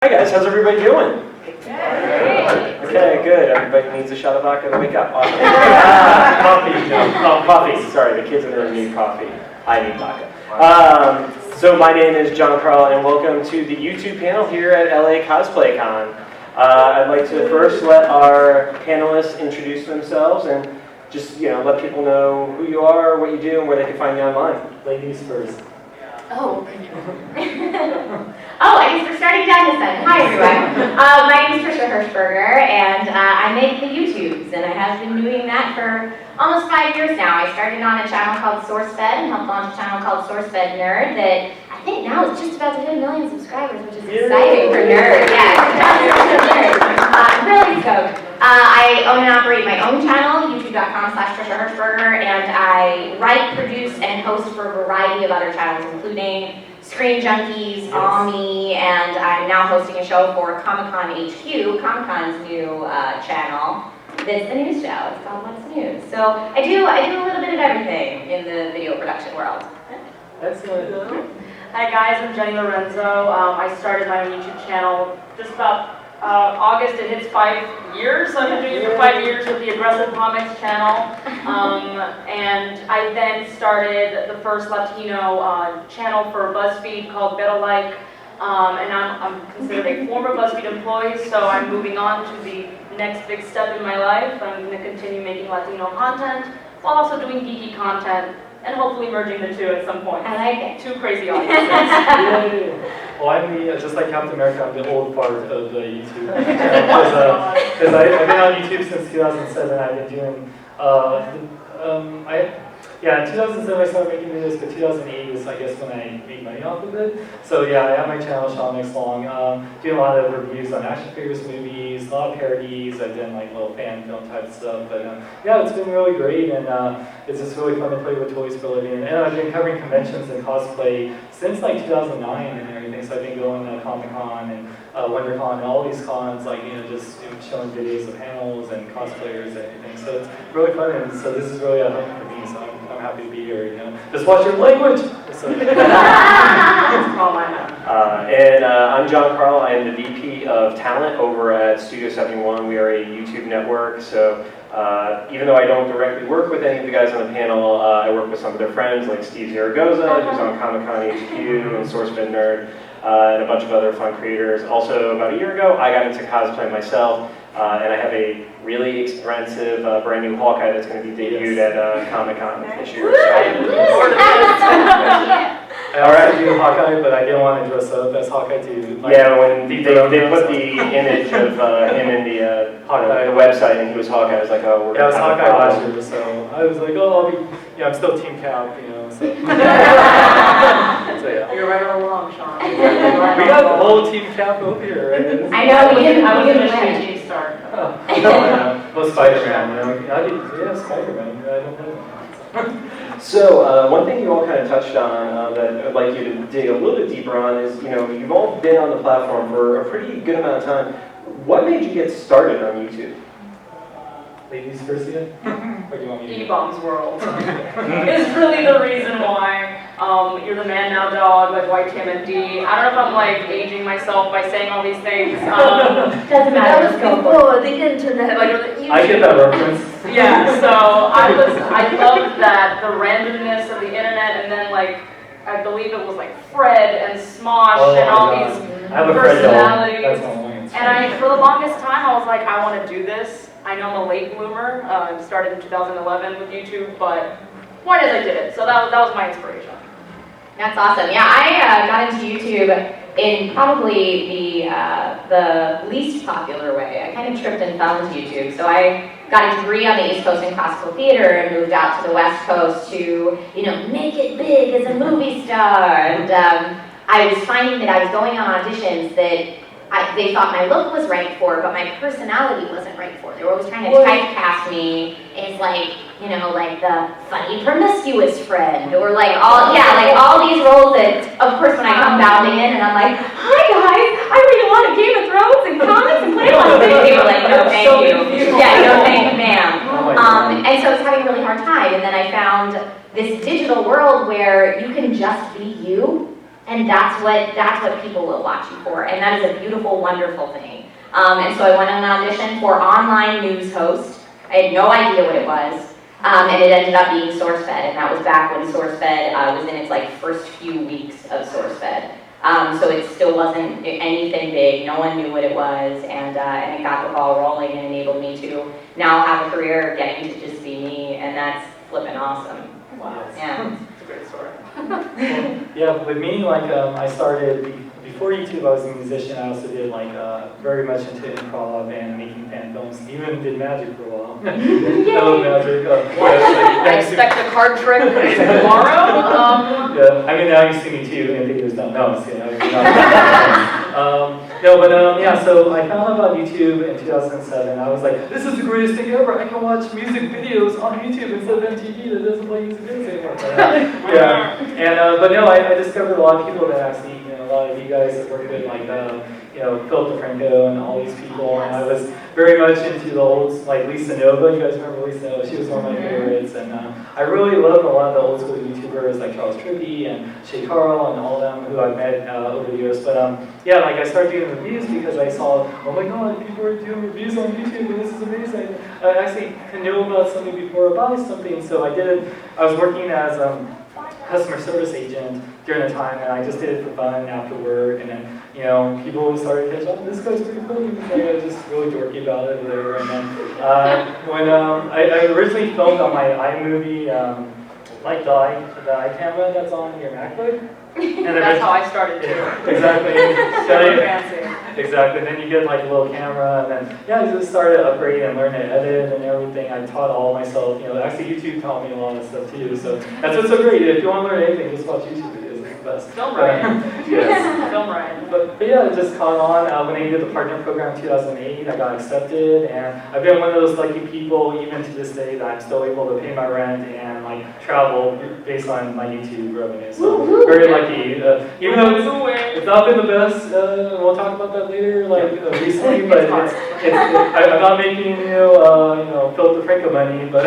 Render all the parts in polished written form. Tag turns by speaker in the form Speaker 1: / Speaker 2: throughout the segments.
Speaker 1: Hi guys, how's everybody doing? Okay, good. Everybody needs a shot of vodka to wake up. Awesome. Coffee, no. Oh, coffee. Sorry, the kids in the room need coffee. I need vodka. So my name is John Carl, and welcome to the YouTube panel here at LA Cosplay Con. I'd like to first let our panelists introduce themselves and just let people know who you are, what you do, and where they can find you online. Ladies first.
Speaker 2: Oh, I guess we're starting down this end. Hi, everyone. My name is Trisha Hershberger, and I make the YouTubes, and I have been doing that for almost 5 years now. I started on a channel called SourceFed and helped launch a channel called SourceFed Nerd that I think now is just about to hit 1 million subscribers, which is exciting for nerds. Yeah, really stoked. I own and operate my own channel, youtube.com/Trisha Hershberger, and I write, produce, and host for a variety of other channels, including Screen Junkies, Ami, and I'm now hosting a show for Comic-Con HQ, Comic-Con's new channel. That's the news show. It's called What's News. So I do a little bit of everything in the video production world.
Speaker 1: Excellent.
Speaker 3: Hi guys, I'm Jenny Lorenzo. I started my own YouTube channel just about August. It hits 5 years, so I've been doing it for 5 years with the Aggressive Comics channel. And I then started the first Latino channel for BuzzFeed called Betalike. And I'm considered a former BuzzFeed employee, so I'm moving on to the next big step in my life. I'm going to continue making Latino content while also doing geeky content and hopefully merging the two at some point.
Speaker 2: I like it.
Speaker 3: Two crazy audiences.
Speaker 4: Well, I'm just like Captain America, I'm the old part of the YouTube channel. Because I've been on YouTube since 2007. I've been doing, in 2007 I started making videos, but 2008 was, I guess, when I made money off of it. So yeah, I have my channel, Sean Makes Long, doing a lot of reviews on action figures, movies, a lot of parodies. I've done like little fan film type stuff, but yeah, it's been really great, and it's just really fun to play with toys for a living. And I've been covering conventions and cosplay since like 2009 and everything. So I've been going to Comic-Con and WonderCon and all these cons, like just showing videos of panels and cosplayers and everything. So it's really fun, and so this is really a home for me. So I'm happy to be here. Just watch your language.
Speaker 1: And I'm John Carl. I am the VP of Talent over at Studio 71. We are a YouTube network, so even though I don't directly work with any of the guys on the panel, I work with some of their friends like Steve Zaragoza, who's on Comic-Con HQ, and SourceFed Nerd, and a bunch of other fun creators. Also, about a year ago, I got into cosplay myself, and I have a really expensive brand new Hawkeye that's going to be debuted at Comic-Con this year.
Speaker 4: I also do Hawkeye, but I didn't want to dress up as Hawkeye too.
Speaker 1: Yeah, when they put the image of him in the website and he was Hawkeye, I was like, oh, we're
Speaker 4: I was Hawkeye last year, so I was like, oh, I'll be, I'm still Team Cap, so. So yeah.
Speaker 3: You're right along, Sean.
Speaker 4: We got the whole Team Cap over here, right?
Speaker 2: I know, we didn't.
Speaker 3: I was going to
Speaker 2: win.
Speaker 3: shoot you start.
Speaker 4: Well, Spider-Man, yeah, Spider-Man, I don't know.
Speaker 1: So one thing you all kind of touched on that I'd like you to dig a little bit deeper on is, you've all been on the platform for a pretty good amount of time. What made you get started on YouTube?
Speaker 4: Ladies first again? Or do you want me to?
Speaker 3: E-Bomb's World is really the reason why you're the man now dog, like White TMND. I don't know if I'm like aging myself by saying all these things.
Speaker 2: Doesn't matter.
Speaker 3: That was before the internet.
Speaker 4: I get that reference.
Speaker 3: Yeah, so I loved that, the randomness of the internet, and then like, I believe it was like Fred and Smosh and all these personalities.
Speaker 4: That's not mine.
Speaker 3: And for the longest time, I was like, I want to do this. I know I'm a late bloomer. I started in 2011 with YouTube, but point is I did it. So that was my inspiration.
Speaker 2: That's awesome. Yeah, I got into YouTube in probably the least popular way. I kind of tripped and fell into YouTube. So I got a degree on the East Coast in classical theater and moved out to the West Coast to, make it big as a movie star. And I was finding that I was going on auditions that they thought my look was right for, but my personality wasn't right for. They were always trying to typecast me as like the funny promiscuous friend, or like all these roles that, of course, when I come bounding in and I'm like, hi guys, I read a lot of Game of Thrones and comics and play a lot of video. They were like, no thank you. Yeah, no thank you, ma'am. And so I was having a really hard time, and then I found this digital world where you can just be you. And that's that's what people will watch you for, and that is a beautiful, wonderful thing. And so I went on an audition for online news host. I had no idea what it was, and it ended up being SourceFed, and that was back when SourceFed was in its like first few weeks of SourceFed. So it still wasn't anything big. No one knew what it was, and it got the ball rolling and enabled me to now have a career getting to just be me, and that's flipping awesome.
Speaker 3: Wow.
Speaker 2: Yeah.
Speaker 3: It's a great story.
Speaker 4: Well, yeah, with me, like, I started, before YouTube, I was a musician. I also did, like, very much into improv and making fan films. Even did magic for a while. I love magic.
Speaker 3: I expect a card trick tomorrow.
Speaker 4: Yeah, I mean, now you see me too, and figures don't know. So, no, but yeah, so I found out about YouTube in 2007. I was like, this is the greatest thing ever. I can watch music videos on YouTube instead of MTV that doesn't play music videos anymore. Yeah, and but no, I discovered a lot of people that actually, you know, a lot of you guys that work with, like, you know, Philip DeFranco and all these people, and I was very much into the old, like Lisa Nova. You guys remember Lisa Nova? She was one of my favorites, and I really loved a lot of the old school YouTubers like Charles Trippy and Shay Carl and all of them who I've met over the years. But yeah, like I started doing reviews because I saw, oh my God, people are doing reviews on YouTube, and this is amazing. I actually knew about something before I buy something, so I did. I was working as customer service agent during the time, and I just did it for fun after work, and then, you know, people started to catch on, this guy's pretty cool, I was just really dorky about it, whatever, and then when I originally filmed on my iMovie, like the iCamera that's on your MacBook. And
Speaker 3: That's how I started too.
Speaker 4: Exactly.
Speaker 3: Super fancy.
Speaker 4: Exactly. Then you get like a little camera, and then yeah, I just started upgrading and learning to edit and everything. I taught all myself. You know, actually YouTube taught me a lot of stuff too. So that's what's so great. If you want to learn anything, just watch YouTube videos. It's the best.
Speaker 3: Film Ryan.
Speaker 4: Yes.
Speaker 3: Film Ryan.
Speaker 4: But yeah, it just caught on. When I did the partner program in 2008, I got accepted, and I've been one of those lucky people, even to this day, that I'm still able to pay my rent and like travel based on my YouTube revenue. So very lucky. Even though it's not been the best, we'll talk about that later, like recently, but I'm not making you know, Philip DeFranco money, but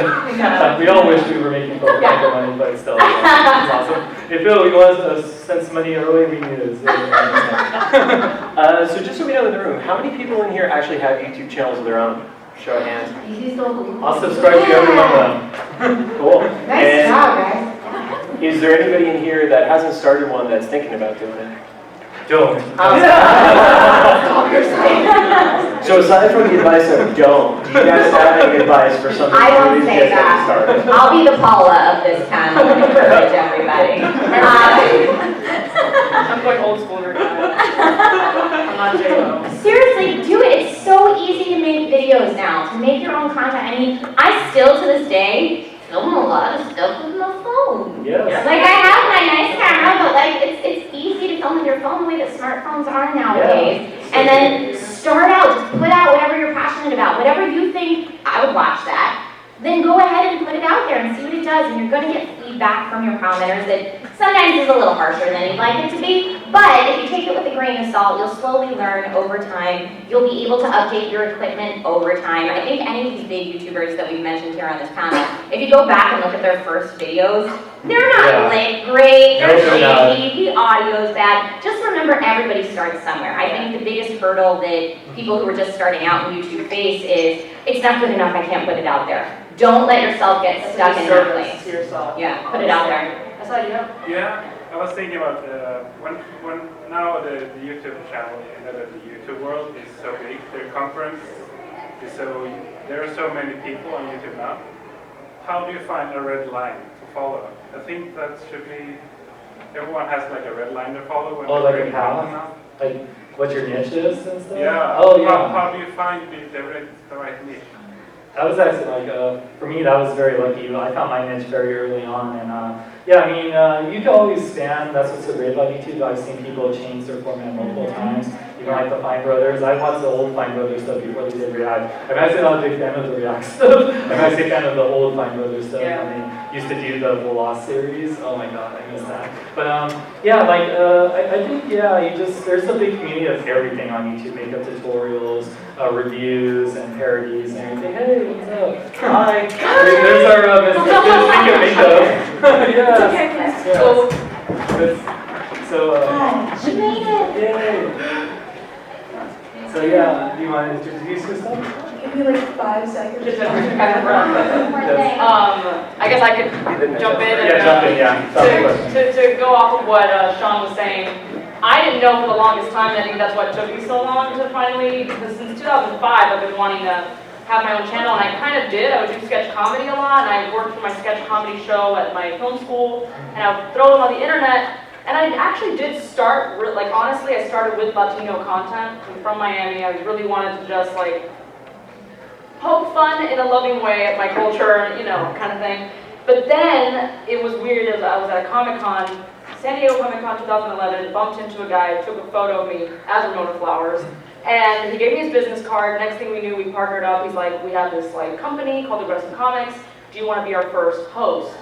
Speaker 4: we all wish we were making Philip DeFranco money, but still, it's awesome. If Phil, you want to send some money early, we need it.
Speaker 1: So just so we know in the room, how many people in here actually have YouTube channels of their own? Show of hands.
Speaker 4: I'll subscribe to every one of them.
Speaker 1: Cool.
Speaker 2: Nice job, guys.
Speaker 1: Is there anybody in here that hasn't started one that's thinking about doing it?
Speaker 4: Don't.
Speaker 1: So aside from the advice of don't, do you guys have any advice for something
Speaker 2: I
Speaker 1: to
Speaker 2: won't
Speaker 1: really
Speaker 2: say
Speaker 1: get
Speaker 2: that.
Speaker 1: started?
Speaker 2: I'll be the Paula of this panel and encourage everybody.
Speaker 3: I'm going old school here, guys. I'm not J-Lo.
Speaker 2: Seriously, do it. It's so easy to make videos now, to make your own content. I mean, I still to this day film a lot of stuff with my phone.
Speaker 4: Yes.
Speaker 2: Like I have my nice camera, but like it's easy to film with your phone the way that smartphones are nowadays.
Speaker 4: Yeah.
Speaker 2: And then start out, just put out whatever you're passionate about. Whatever you think, I would watch that. Then go ahead and put it out there and see what it does. And you're going to get feedback from your commenters that sometimes is a little harsher than you'd like it to be. But if you take it with a grain of salt, you'll slowly learn over time. You'll be able to update your equipment over time. I think any of these big YouTubers that we've mentioned here on this panel, if you go back and look at their first videos, they're not lit great, they're shaky, the audio's bad. Just remember, everybody starts somewhere. I think the biggest hurdle that people who are just starting out in YouTube face is, it's not good enough, I can't put it out there. Don't let yourself get stuck in that place.
Speaker 3: To yourself.
Speaker 2: Yeah, put it out there.
Speaker 3: That's how you have.
Speaker 5: Yeah, I was thinking about when now the YouTube channel, the YouTube world is so big, their conference is so, there are so many people on YouTube now. How do you find a red line to follow? I think that should be, everyone has like a red line to follow. When
Speaker 4: Oh, like a
Speaker 5: they're
Speaker 4: path?
Speaker 5: now.
Speaker 4: Like what your niche is and stuff?
Speaker 5: Yeah.
Speaker 4: Oh, yeah.
Speaker 5: How do you find the right niche?
Speaker 4: That was actually like, for me, that was very lucky. I found my niche very early on, and yeah, I mean, you can always stand. That's what's so great about YouTube. I've seen people change their format multiple times. Even like the Fine Brothers. I watched the old Fine Brothers stuff before they did React. I'm actually not a big fan of the React stuff. I'm actually a fan of the old Fine Brothers stuff.
Speaker 3: Yeah.
Speaker 4: I mean, used to do the Lost series. Oh my god, I miss that. But yeah, like I think yeah, there's a big community of everything on YouTube. Makeup tutorials, reviews, and parodies, and everything. Hey, what's up? Hi. There's our Miss Makeup. Yeah.
Speaker 3: It's okay,
Speaker 4: Yeah.
Speaker 3: so,
Speaker 4: So,
Speaker 2: Hi, she made it.
Speaker 4: yay! So yeah, do you want to introduce yourself?
Speaker 6: Give me like 5 seconds.
Speaker 3: Just to kind of run.
Speaker 4: Yes.
Speaker 3: I guess I could jump in and
Speaker 4: Yeah, jump in, yeah. Stop the question.
Speaker 3: to go off of what Sean was saying. I didn't know for the longest time, and I think that's what took me so long to finally, because since 2005 I've been wanting to have my own channel, and I kind of did. I would do sketch comedy a lot, and I worked for my sketch comedy show at my film school, and I would throw them on the internet. And I actually did start, like honestly, I started with Latino content. I'm from Miami. I really wanted to just like poke fun in a loving way at my culture, you know, kind of thing. But then it was weird as I was at a Comic-Con, San Diego Comic-Con 2011, bumped into a guy, took a photo of me as Ramona Flowers, and he gave me his business card. Next thing we knew, we partnered up. He's like, we have this like company called Aggressive Comics. Do you want to be our first host?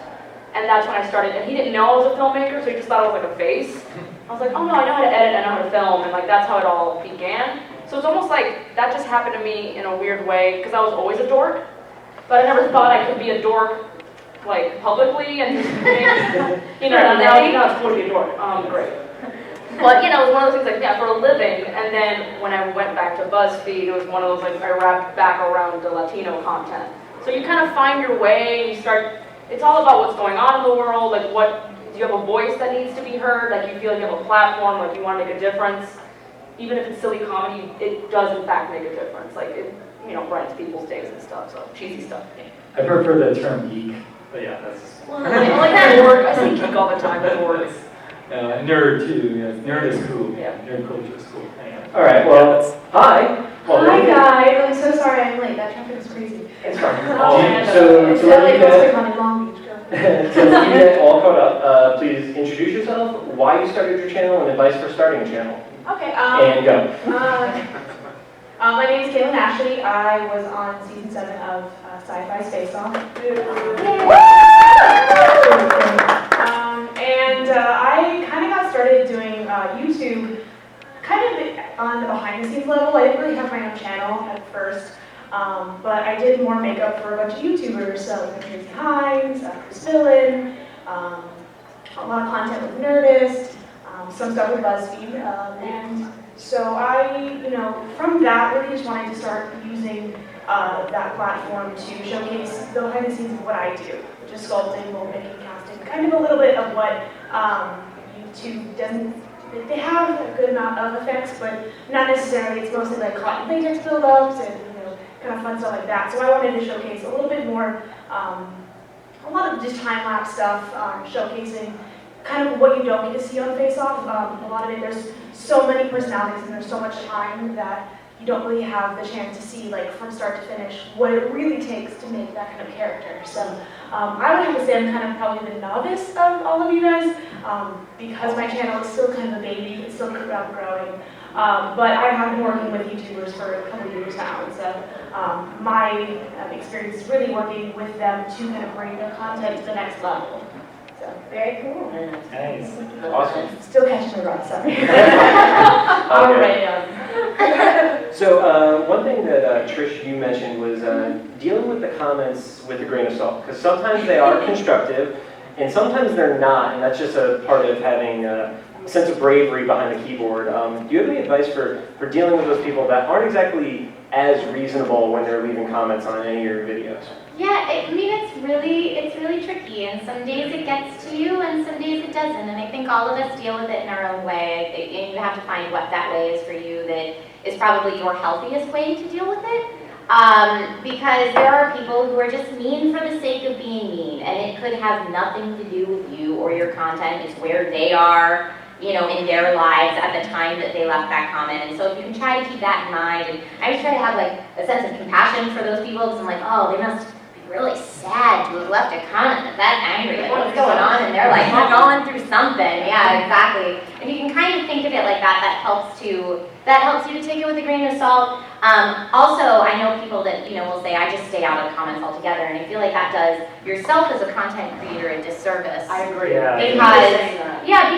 Speaker 3: And that's when I started, and he didn't know I was a filmmaker, so he just thought I was like a face. I was like, oh no, I know how to edit, I know how to film, and like that's how it all began. So it's almost like that just happened to me in a weird way, because I was always a dork, but I never thought I could be a dork, like publicly, and just, you know, now it's cool to be a dork. Great. But you know, it was one of those things like, yeah, for a living, and then when I went back to BuzzFeed, it was one of those like, I wrapped back around the Latino content. So you kind of find your way, and you start, it's all about what's going on in the world, like what, do you have a voice that needs to be heard, like you feel like you have a platform, like you want to make a difference. Even if it's silly comedy, it does in fact make a difference. Like it, you know, brightens people's days and stuff, so cheesy stuff.
Speaker 4: I prefer the term geek, but yeah, that's.
Speaker 3: Well, I like that word, I say geek all the time, that works.
Speaker 4: Nerd too, yes, nerd is cool.
Speaker 3: Yeah.
Speaker 4: Nerd culture is cool. Anyway.
Speaker 1: All right, well, hi. Well,
Speaker 6: Hi guys, I'm so sorry I'm late. That traffic is crazy.
Speaker 1: It's fine.
Speaker 3: Oh,
Speaker 1: So,
Speaker 6: It's
Speaker 1: to let
Speaker 6: LA
Speaker 1: you get,
Speaker 6: Comic Con in Long Beach. Go.
Speaker 1: to let you get all caught up, please introduce yourself, why you started your channel, and advice for starting a channel.
Speaker 6: Okay,
Speaker 1: And go.
Speaker 6: my name is Keaghlan Ashley. I was on season 7 of Sci-Fi Space Off. I kind of got started doing YouTube kind of on the behind the scenes level. I didn't really have my own channel at first, but I did more makeup for a bunch of YouTubers, so like Tracy Hines, Chris Villain, a lot of content with Nerdist, some stuff with BuzzFeed, and so I, you know, from that really just wanted to start using that platform to showcase the behind the scenes of what I do, which is sculpting, mold making, casting, kind of a little bit of what YouTube doesn't. They have a good amount of effects, but not necessarily. It's mostly like cotton latex build-ups and, you know, kind of fun stuff like that. So I wanted to showcase a little bit more, a lot of just time-lapse stuff, showcasing kind of what you don't get to see on Face Off. A lot of it, there's so many personalities and there's so much time that you don't really have the chance to see, like, from start to finish, what it really takes to make that kind of character. So I would have to say I'm kind of probably the novice of all of you guys, because my channel is still kind of a baby, it's still growing. But I have been working with YouTubers for a couple of years now, and so my experience is really working with them to kind of bring their content to the next level. So, very cool.
Speaker 4: Nice.
Speaker 1: Awesome.
Speaker 6: Still catching the run, sorry.
Speaker 3: All
Speaker 1: Okay.
Speaker 3: right.
Speaker 1: So one thing that Trish, you mentioned was dealing with the comments with a grain of salt, because sometimes they are constructive, and sometimes they're not, and that's just a part of having a sense of bravery behind the keyboard. Do you have any advice for dealing with those people that aren't exactly as reasonable when they're leaving comments on any of your videos?
Speaker 2: Yeah, I mean, it's really tricky, and some days it gets to you, and some days it doesn't, and I think all of us deal with it in our own way, and you have to find what that way is for you that is probably your healthiest way to deal with it, because there are people who are just mean for the sake of being mean, and it could have nothing to do with you or your content. It's where they are, you know, in their lives at the time that they left that comment. And so if you can try to keep that in mind, and I always try to have like a sense of compassion for those people, because I'm like, oh, they must be really sad to have left a comment that angry. Like, what's going on? And they're like, we're going through something. Yeah, exactly. If you can kind of think of it like that, that helps you to take it with a grain of salt. Also, I know people that, you know, will say, I just stay out of the comments altogether, and I feel like that does yourself as a content creator a disservice.
Speaker 3: I agree.
Speaker 4: Yeah.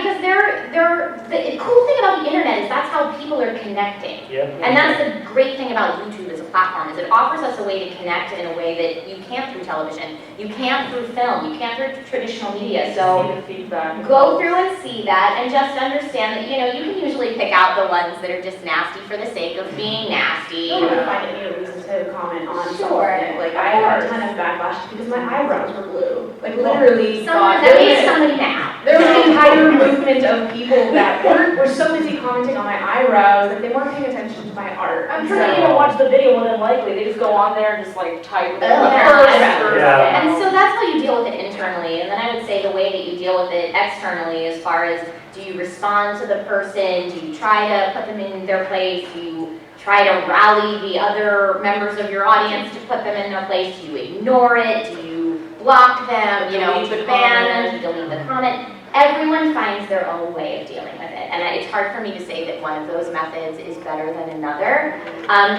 Speaker 2: Because the cool thing about the internet is that's how people are connecting.
Speaker 4: Yep.
Speaker 2: And that's the great thing about YouTube as a platform, is it offers us a way to connect in a way that you can't through television, you can't through film, you can't through traditional media. So
Speaker 3: the feedback.
Speaker 2: go through and see that, and just understand that, you know, you can usually pick out the ones that are just nasty for the sake of being nasty.
Speaker 6: I don't find any reason to comment on
Speaker 2: Sure.
Speaker 6: something. Like, I had a ton of backlash because my eyebrows were blue. Like, literally,
Speaker 2: Someone, that makes somebody mad.
Speaker 6: there was an entire movement of people that were so busy commenting on my eyebrows that they weren't paying attention to my art.
Speaker 3: I'm sure they didn't watch the video more than likely. They just go on there and just like type their
Speaker 4: Yeah.
Speaker 2: And so that's how you deal with it internally. And then I would say the way that you deal with it externally, as far as, do you respond to the person? Do you try to put them in their place? Do you try to rally the other members of your audience to put them in their place? Do you ignore it? Do you block them? You know,
Speaker 3: Delete the
Speaker 2: ban
Speaker 3: comment.
Speaker 2: them? Delete the comment? Everyone finds their own way of dealing with it. And it's hard for me to say that one of those methods is better than another.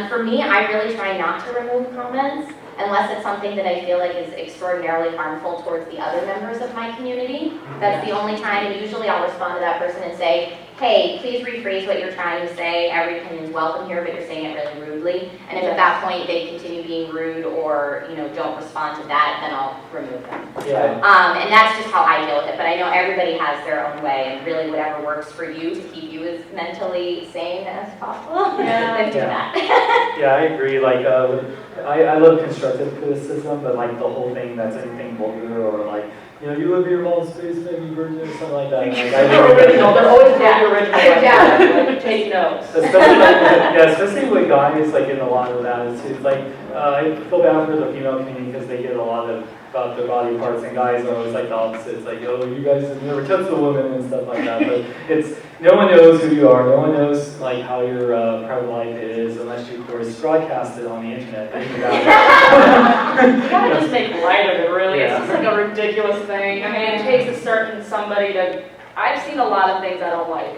Speaker 2: For me, I really try not to remove comments unless it's something that I feel like is extraordinarily harmful towards the other members of my community. That's the only time, and usually I'll respond to that person and say, hey, please rephrase what you're trying to say. Every opinion is welcome here, but you're saying it really rudely. And if at that point they continue being rude or, you know, don't respond to that, then I'll remove them.
Speaker 4: Yeah.
Speaker 2: And that's just how I deal with it. But I know everybody has their own way, and really whatever works for you to keep you as mentally sane as possible, then do that.
Speaker 4: Yeah, I agree. Like, I love constructive criticism, but like the whole thing that's anything vulgar or like, you know, you live in your mom's space, maybe virgin or something like that. Like,
Speaker 3: They're original. They're always very original.
Speaker 2: Yeah.
Speaker 3: Like, take notes.
Speaker 4: Especially, like, yeah, especially with guys, like in a lot of attitudes. Like, I feel bad for the female community because they get a lot of about their body parts, and guys are always like the opposite. It's like, oh, you guys have never touched a woman and stuff like that. But it's, no one knows who you are. No one knows like how your private life is unless you, of course, broadcast it on the internet. Then you
Speaker 3: You gotta just make light of it, really.
Speaker 4: Yeah.
Speaker 3: It's just like a ridiculous thing. I mean, it takes a certain somebody to. I've seen a lot of things I don't like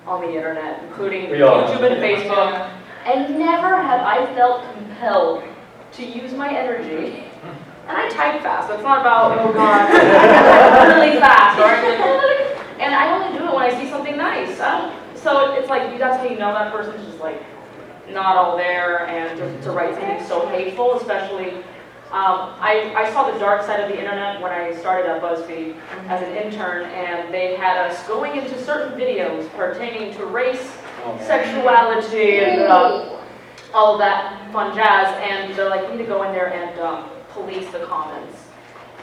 Speaker 3: on the internet, including
Speaker 4: We all
Speaker 3: YouTube and
Speaker 4: have.
Speaker 3: Facebook, and never have I felt compelled to use my energy. And I type fast. So it's not about, oh God, really fast, or and I only do it when I see something nice. So it's like, that's how you know that person's just like not all there, and to write something so hateful, especially. I saw the dark side of the internet when I started at BuzzFeed as an intern, and they had us going into certain videos pertaining to race, sexuality, and all of that fun jazz, and they're like, you need to go in there and police the comments.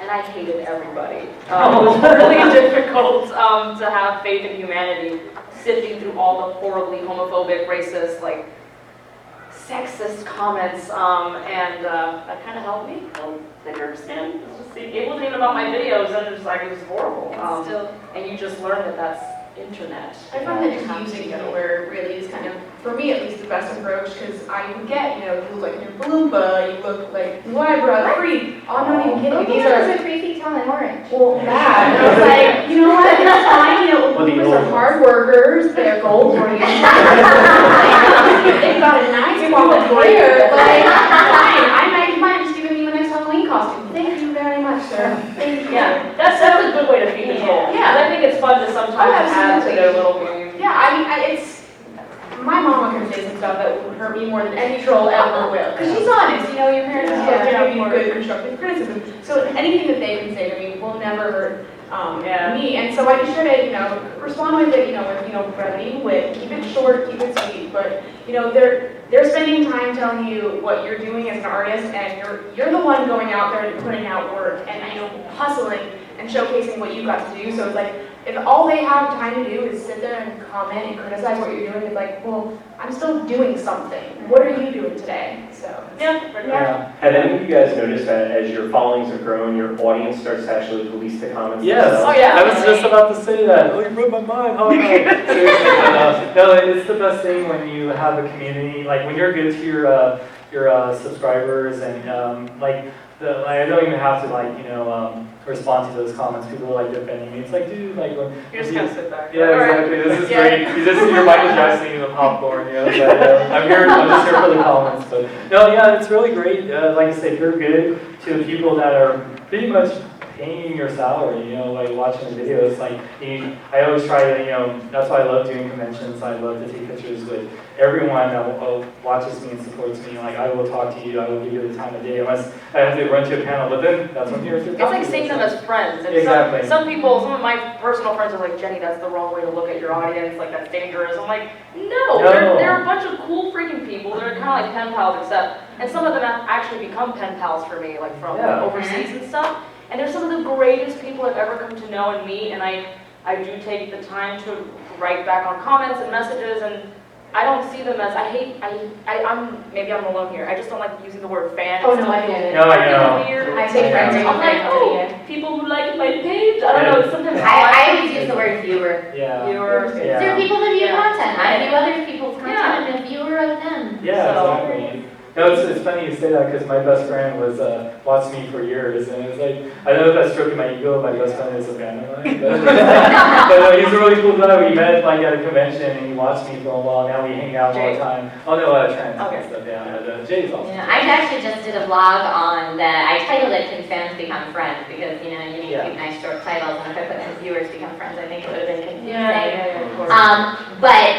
Speaker 3: And I hated everybody. It was really difficult to have faith in humanity, sifting through all the horribly homophobic, racist, like, sexist comments, and that kind of helped me build thicker skin. It's just it wasn't even about my videos, and it was like, it was horrible. And you just learn that that's internet.
Speaker 6: I find that using nowhere really is kind of, for me at least, the best approach, because I would get, you know, you look like an Oompa, you look like blue eyebrow, free. Oh, I'm not even kidding. These are
Speaker 2: a 3 feet tall and orange.
Speaker 6: well, that. And I was like, you know what? It's fine. You know, Oompas are hard workers. They're gold oriented. They've got a nice quality hair. Like, fine. You might have just given me my next Halloween costume. Thank you very much, sir. Thank you.
Speaker 3: Yeah, that's a good way to feed people.
Speaker 6: Yeah.
Speaker 3: I think it's fun to sometimes add to their little game.
Speaker 6: Yeah, I mean, it's. My mama can say some stuff that would hurt me more than any troll ever will. Because she's honest, you know, your parents are supposed to give you good constructive criticism. So anything that they can say to me will never hurt me. And so I be sure to, you know, respond with it, with brevity, wit, keep it short, keep it sweet. But, you know, they're spending time telling you what you're doing as an artist, and you're the one going out there and putting out work and, hustling and showcasing what you got to do. So it's like, if all they have time to do is sit there and comment and criticize what you're doing, it's like, well, I'm still doing something. What are you doing today? So
Speaker 4: Yeah.
Speaker 1: Have any of you guys noticed that as your followings have grown, your audience starts to actually police the comments?
Speaker 4: Yes.
Speaker 1: themselves?
Speaker 3: Oh, yeah.
Speaker 4: I was just about to say that. Oh, you blew my mind. Oh, no. Seriously, but, no, it's the best thing when you have a community. Like when you're good to your subscribers and like I don't even have to respond to those comments. People are like defending me. It's like, dude, like when
Speaker 3: You just kind of sit back.
Speaker 4: yeah, exactly. This is great. You just you're Michael Jackson eating the popcorn, But, I'm just here for the comments. But no, yeah, it's really great. Like I said, you're good to the people that are pretty much paying your salary, you know, like watching the videos. Like, I always try to, you know, that's why I love doing conventions. I love to take pictures with everyone that watches me and supports me. Like, I will talk to you, I will give you the time of day, unless I have to run to a panel, but then that's when you're
Speaker 3: It's like seeing them as friends. And
Speaker 4: Exactly.
Speaker 3: some people, some of my personal friends are like, Jenny, that's the wrong way to look at your audience, like that's dangerous. I'm like, no. They're a bunch of cool freaking people. They're kind of like pen pals, and some of them have actually become pen pals for me, like from overseas and stuff. And they're some of the greatest people I've ever come to know and meet, and I do take the time to write back on comments and messages, and I don't see them as, maybe I'm alone here, I just don't like using the word fan.
Speaker 6: Oh, no, I get it.
Speaker 4: No, I know.
Speaker 3: Weird.
Speaker 6: I take friends
Speaker 3: I'm like, oh, people who like my page, I don't know, sometimes
Speaker 2: I always use the word viewer.
Speaker 4: Yeah.
Speaker 3: viewers.
Speaker 4: Yeah.
Speaker 2: There are people that view
Speaker 3: Yeah.
Speaker 2: content. I view other people's content.
Speaker 3: Yeah.
Speaker 2: I'm a viewer of them.
Speaker 4: Yeah,
Speaker 3: So-
Speaker 4: exactly. No, it's funny you say that because my best friend was watched me for years, and it's like, I don't know if that's stroking my ego. My best friend is a fan of mine, but he's a really cool guy. We met like at a convention, and he watched me for a while. Now we hang out all the time. Oh no, trends
Speaker 3: Okay.
Speaker 4: and stuff. Yeah, but Jay's awesome.
Speaker 2: Yeah, I actually just did a vlog on that. I titled it "Can Fans Become Friends?" because you need to keep nice short titles, and if I put "Can Viewers Become Friends," I think it would have been confusing.
Speaker 3: Yeah, of course.
Speaker 2: But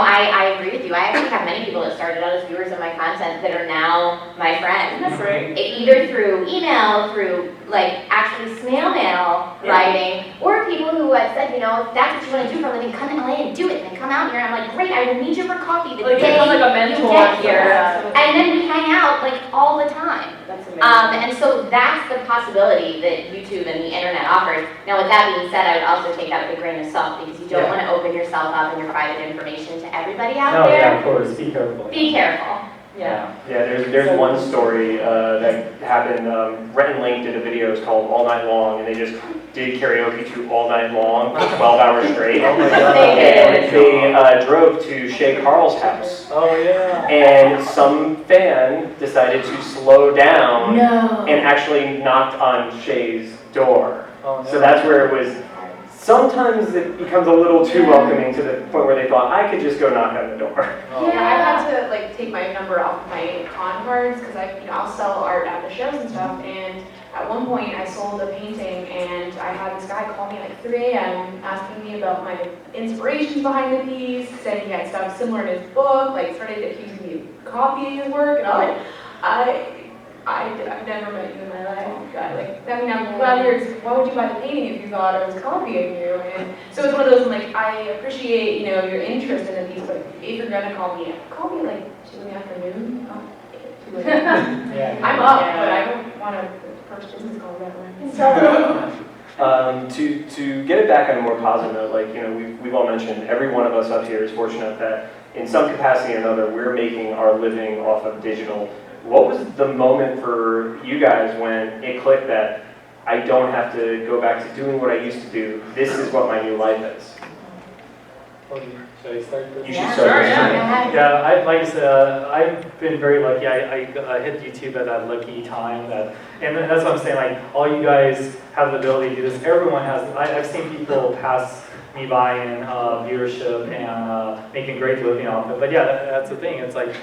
Speaker 2: I agree with you. I actually have many people that started out as viewers of my content that are now my friends.
Speaker 3: That's great.
Speaker 2: Either through email, through like actually snail mail writing, or people who have said, if that's what you want to do for a living, come to LA and do it. And they come out here, and I'm like, great, I will meet you for coffee the
Speaker 3: Like
Speaker 2: day
Speaker 3: become like a
Speaker 2: you
Speaker 3: mentor
Speaker 2: get
Speaker 3: here.
Speaker 2: here.
Speaker 3: Yeah.
Speaker 2: And then we hang out like all the time.
Speaker 3: That's amazing.
Speaker 2: And so that's the possibility that YouTube and the internet offers. Now, with that being said, I would also take that with a grain of salt because you don't want to open yourself up and your private information to everybody out
Speaker 4: No,
Speaker 2: there.
Speaker 4: yeah, of course. Be careful.
Speaker 2: Be careful.
Speaker 3: Yeah.
Speaker 1: Yeah, there's one story that happened. Rhett and Link did a video. It's called All Night Long, and they just did karaoke to All Night Long for 12 hours straight.
Speaker 4: Oh my God.
Speaker 1: And they drove to Shay Carl's house.
Speaker 4: Oh yeah.
Speaker 1: And some fan decided to slow down
Speaker 2: No.
Speaker 1: and actually knocked on Shay's door.
Speaker 4: Oh, no.
Speaker 1: So that's where it was. Sometimes it becomes a little too welcoming to the point where they thought, I could just go knock on the door.
Speaker 4: Oh.
Speaker 6: Yeah, I've had to like take my number off my con cards because I'll sell art at the shows and stuff. And at one point, I sold a painting, and I had this guy call me at like 3 a.m. asking me about my inspirations behind the piece, saying he had stuff similar in his book, like started accusing me of copying his work, and I'm like, I've never met you in my life, God. I'm glad why would you buy the painting if you thought I was copying you? And so it's one of those, like, I appreciate, your interest in the piece, but if you're gonna call me at like 2 in the afternoon, too late.
Speaker 4: Yeah.
Speaker 6: I'm up, but I don't want to approach business calls that way.
Speaker 1: To get it back on a more positive note, we've all mentioned, every one of us up here is fortunate that in some capacity or another, we're making our living off of digital. What was the moment for you guys when it clicked that I don't have to go back to doing what I used to do? This is what my new life is.
Speaker 4: Should I start this?
Speaker 1: You should
Speaker 2: Yeah,
Speaker 1: start
Speaker 3: sure,
Speaker 1: this.
Speaker 3: yeah.
Speaker 4: Yeah, like I said, I've been very lucky. I hit YouTube at that lucky time and that's what I'm saying. Like, all you guys have the ability to do this. Everyone has. I've seen people pass me by in viewership and making great living off it. But yeah, that's the thing. It's like.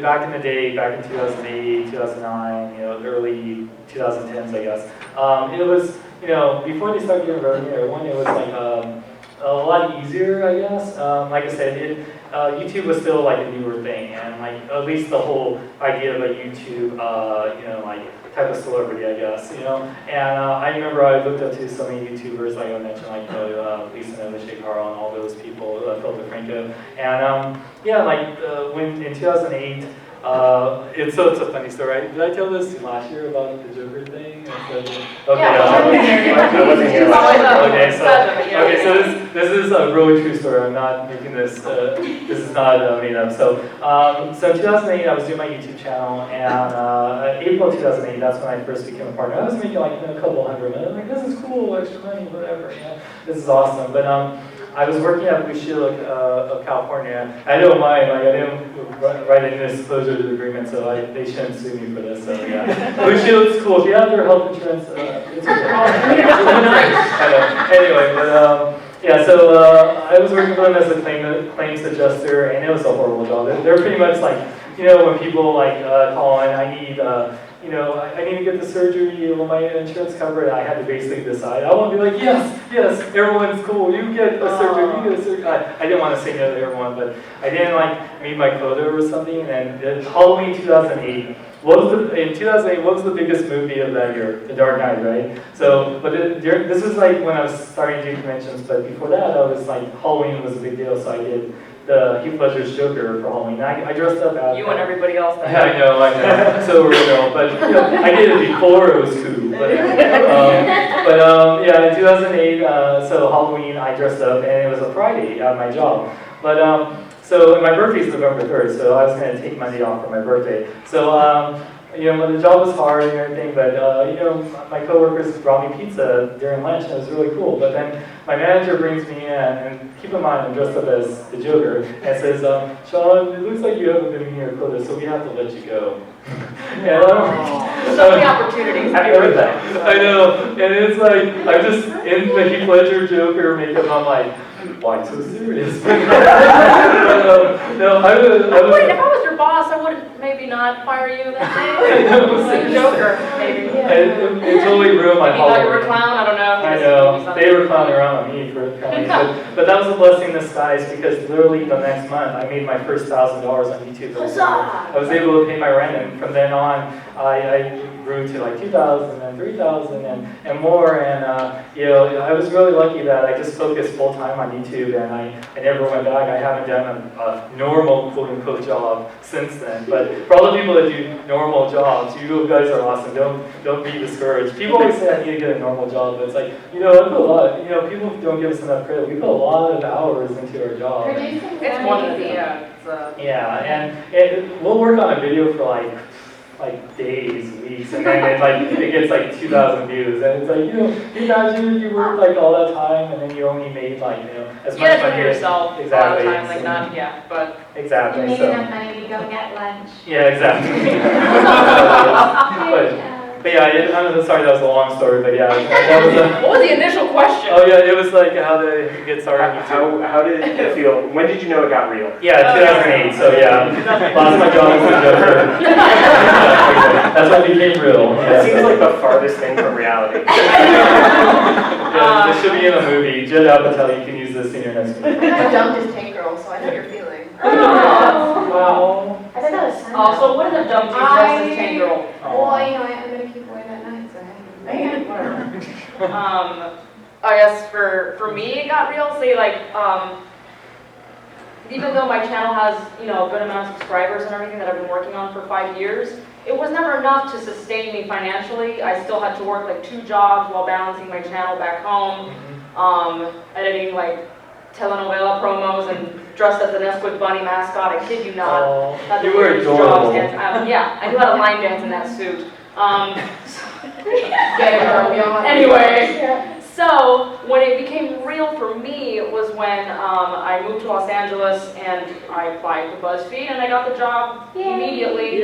Speaker 4: Back in the day, back in 2008, 2009, early 2010s, I guess, it was, before they started getting revenue, everyone, it was like a lot easier, I guess. Like I said, YouTube was still like a newer thing, and like at least the whole idea of a YouTube, type of celebrity, I guess, And I remember I looked up to so many YouTubers, like I mentioned, Lisa Nova, Shay Carl, and all those people, Phil DeFranco, and when in 2008. It's a funny story. Right? Did I tell this last year about the Joker thing? Okay,
Speaker 1: I wasn't here last year.
Speaker 4: Okay, so this is a really true story. I'm not making this. This is not made up. So 2008, I was doing my YouTube channel, and April 2008, that's when I first became a partner. I was making a couple $100 million. I'm like, this is cool, extra money, whatever. This is awesome. But I was working at Blue Shield of California. I don't mind, I didn't write any disclosure agreement, so they shouldn't sue me for this. So yeah, Blue Shield's cool. If you have their health insurance, it's okay. Anyway, but yeah, so I was working for them as a claims adjuster, and it was a horrible job. They're pretty much like, when people call in, I need you know, I need to get the surgery, will my insurance cover it? I had to basically decide. I want to be like, yes, everyone's cool, you get a surgery, you get a surgery. I didn't want to say no to everyone, but I didn't like meet my quota or something. And then Halloween 2008, in 2008, what was the biggest movie of that year? The Dark Knight, right? So, but this was like when I was starting to do conventions, but before that, I was like, Halloween was a big deal, so I did the Heath Ledger's Joker for Halloween. I dressed up as...
Speaker 3: You and everybody else that
Speaker 4: I know, so original, but you know, I did it before it was cool. But yeah, in 2008, so Halloween, I dressed up, and it was a Friday at my job. But so my birthday is November 3rd, so I was going to take Monday off for my birthday. So you know, the job was hard and everything, but you know, my coworkers brought me pizza during lunch, and it was really cool. But then my manager brings me in, and keep in mind, I'm dressed up as the Joker, and says, Sean, it looks like you haven't been meeting your quota, so we have to let you go.
Speaker 3: So many opportunities.
Speaker 1: Happy birthday.
Speaker 4: I know, and it's like, I'm just in the Heath Ledger Joker makeup, I'm like, why so serious? But, no, I
Speaker 3: If I
Speaker 4: was
Speaker 3: was your boss, I would maybe not fire you that day. Like Joker, maybe.
Speaker 4: it totally ruined my
Speaker 3: Maybe you thought you were a
Speaker 4: Halloween.
Speaker 3: clown, I don't know.
Speaker 4: I know, they were clowning around on me for clowning, but that was a blessing in disguise because literally the next month I made my first $1,000 on YouTube. I was able to pay my rent, and from then on I grew to like 2,000 and 3,000 and more, and you know, I was really lucky that I just focused full time on YouTube, and I never went back. I haven't done a normal quote unquote job since then. But for all the people that do normal jobs, you guys are awesome. Don't be discouraged. People always say I need to get a normal job, but it's like, you know, I put a lot. You know, people don't give us enough credit. We put a lot of hours into our job.
Speaker 3: It's one of the,
Speaker 4: Yeah, and we'll work on a video for like days, weeks, and then it gets like 2,000 views, and it's like, you know, you imagine if you worked like all that time, and then you only made like, you know, as much
Speaker 3: for
Speaker 4: money
Speaker 3: yourself
Speaker 4: exactly.
Speaker 3: all the time, like not, yeah, but.
Speaker 4: Exactly.
Speaker 2: You made
Speaker 4: So
Speaker 2: enough money to go get lunch.
Speaker 4: yeah, exactly. but yeah, I'm sorry that was a long story, but yeah, that was
Speaker 3: What was the initial question?
Speaker 4: oh yeah, it was like how to get started. on YouTube.
Speaker 1: How did it feel? When did you know it got real?
Speaker 4: Yeah, 2008. So yeah, lost my job as a Joker. That's when it became real.
Speaker 1: It
Speaker 4: Yeah.
Speaker 1: seems like the farthest thing from reality.
Speaker 4: Yeah, this should be in a movie. Judd Apatow, you can use this in your next movie.
Speaker 7: I dumped his tank girl, so I know your feeling.
Speaker 4: Well,
Speaker 7: I thought it was
Speaker 3: Oh, so what is a dump to dress as tank girl?
Speaker 7: Well, you know, I'm gonna keep away that night, so I had to.
Speaker 3: I guess for me it got real. Say like, even though my channel has, you know, a good amount of subscribers and everything that I've been working on for 5 years, it was never enough to sustain me financially. I still had to work like 2 jobs while balancing my channel back home, editing like telenovela promos and dressed as the Nesquik Bunny mascot. I kid you not.
Speaker 4: oh,
Speaker 3: Had the
Speaker 4: you were
Speaker 3: weirdest
Speaker 4: adorable.
Speaker 3: jobs, and, yeah, I knew how to line dance in that suit. Anyway, so when it became real for me was when I moved to Los Angeles and I applied to BuzzFeed and I got the job immediately.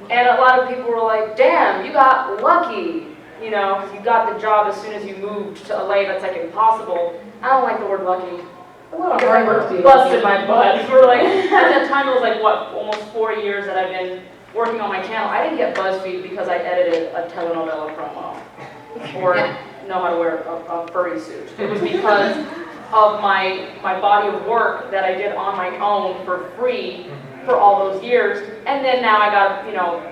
Speaker 3: And a lot of people were like, damn, you got lucky, you know, because you got the job as soon as you moved to LA. That's like impossible. I don't like the word lucky. Busted my butt. For like, at that time it was like, what, almost 4 years that I've been working on my channel. I didn't get BuzzFeed because I edited a telenovela promo or know how to wear a furry suit. It was because of my body of work that I did on my own for free for all those years. And then now I got, you know,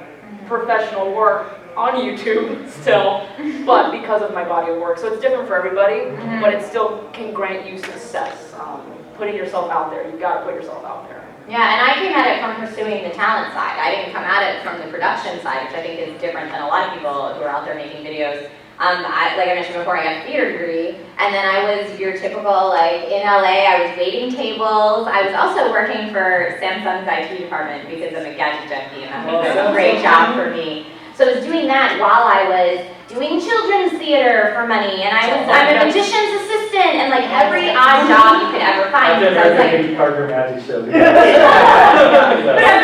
Speaker 3: professional work on YouTube still, but because of my body of work. So it's different for everybody, but it still can grant you success. Putting yourself out there, you gotta put yourself out there.
Speaker 2: Yeah, and I came at it from pursuing the talent side. I didn't come at it from the production side, which I think is different than a lot of people who are out there making videos. Like I mentioned before, I got a theater degree, and then I was your typical, like, in LA, I was waiting tables. I was also working for Samsung's IT department because I'm a gadget junkie, and that was a great job for me. So I was doing that while I was doing children's theater for money, and I'm a magician's assistant, and like every odd job you could ever find.
Speaker 4: I've
Speaker 2: So I was like,
Speaker 4: never Carter magic show.
Speaker 3: We have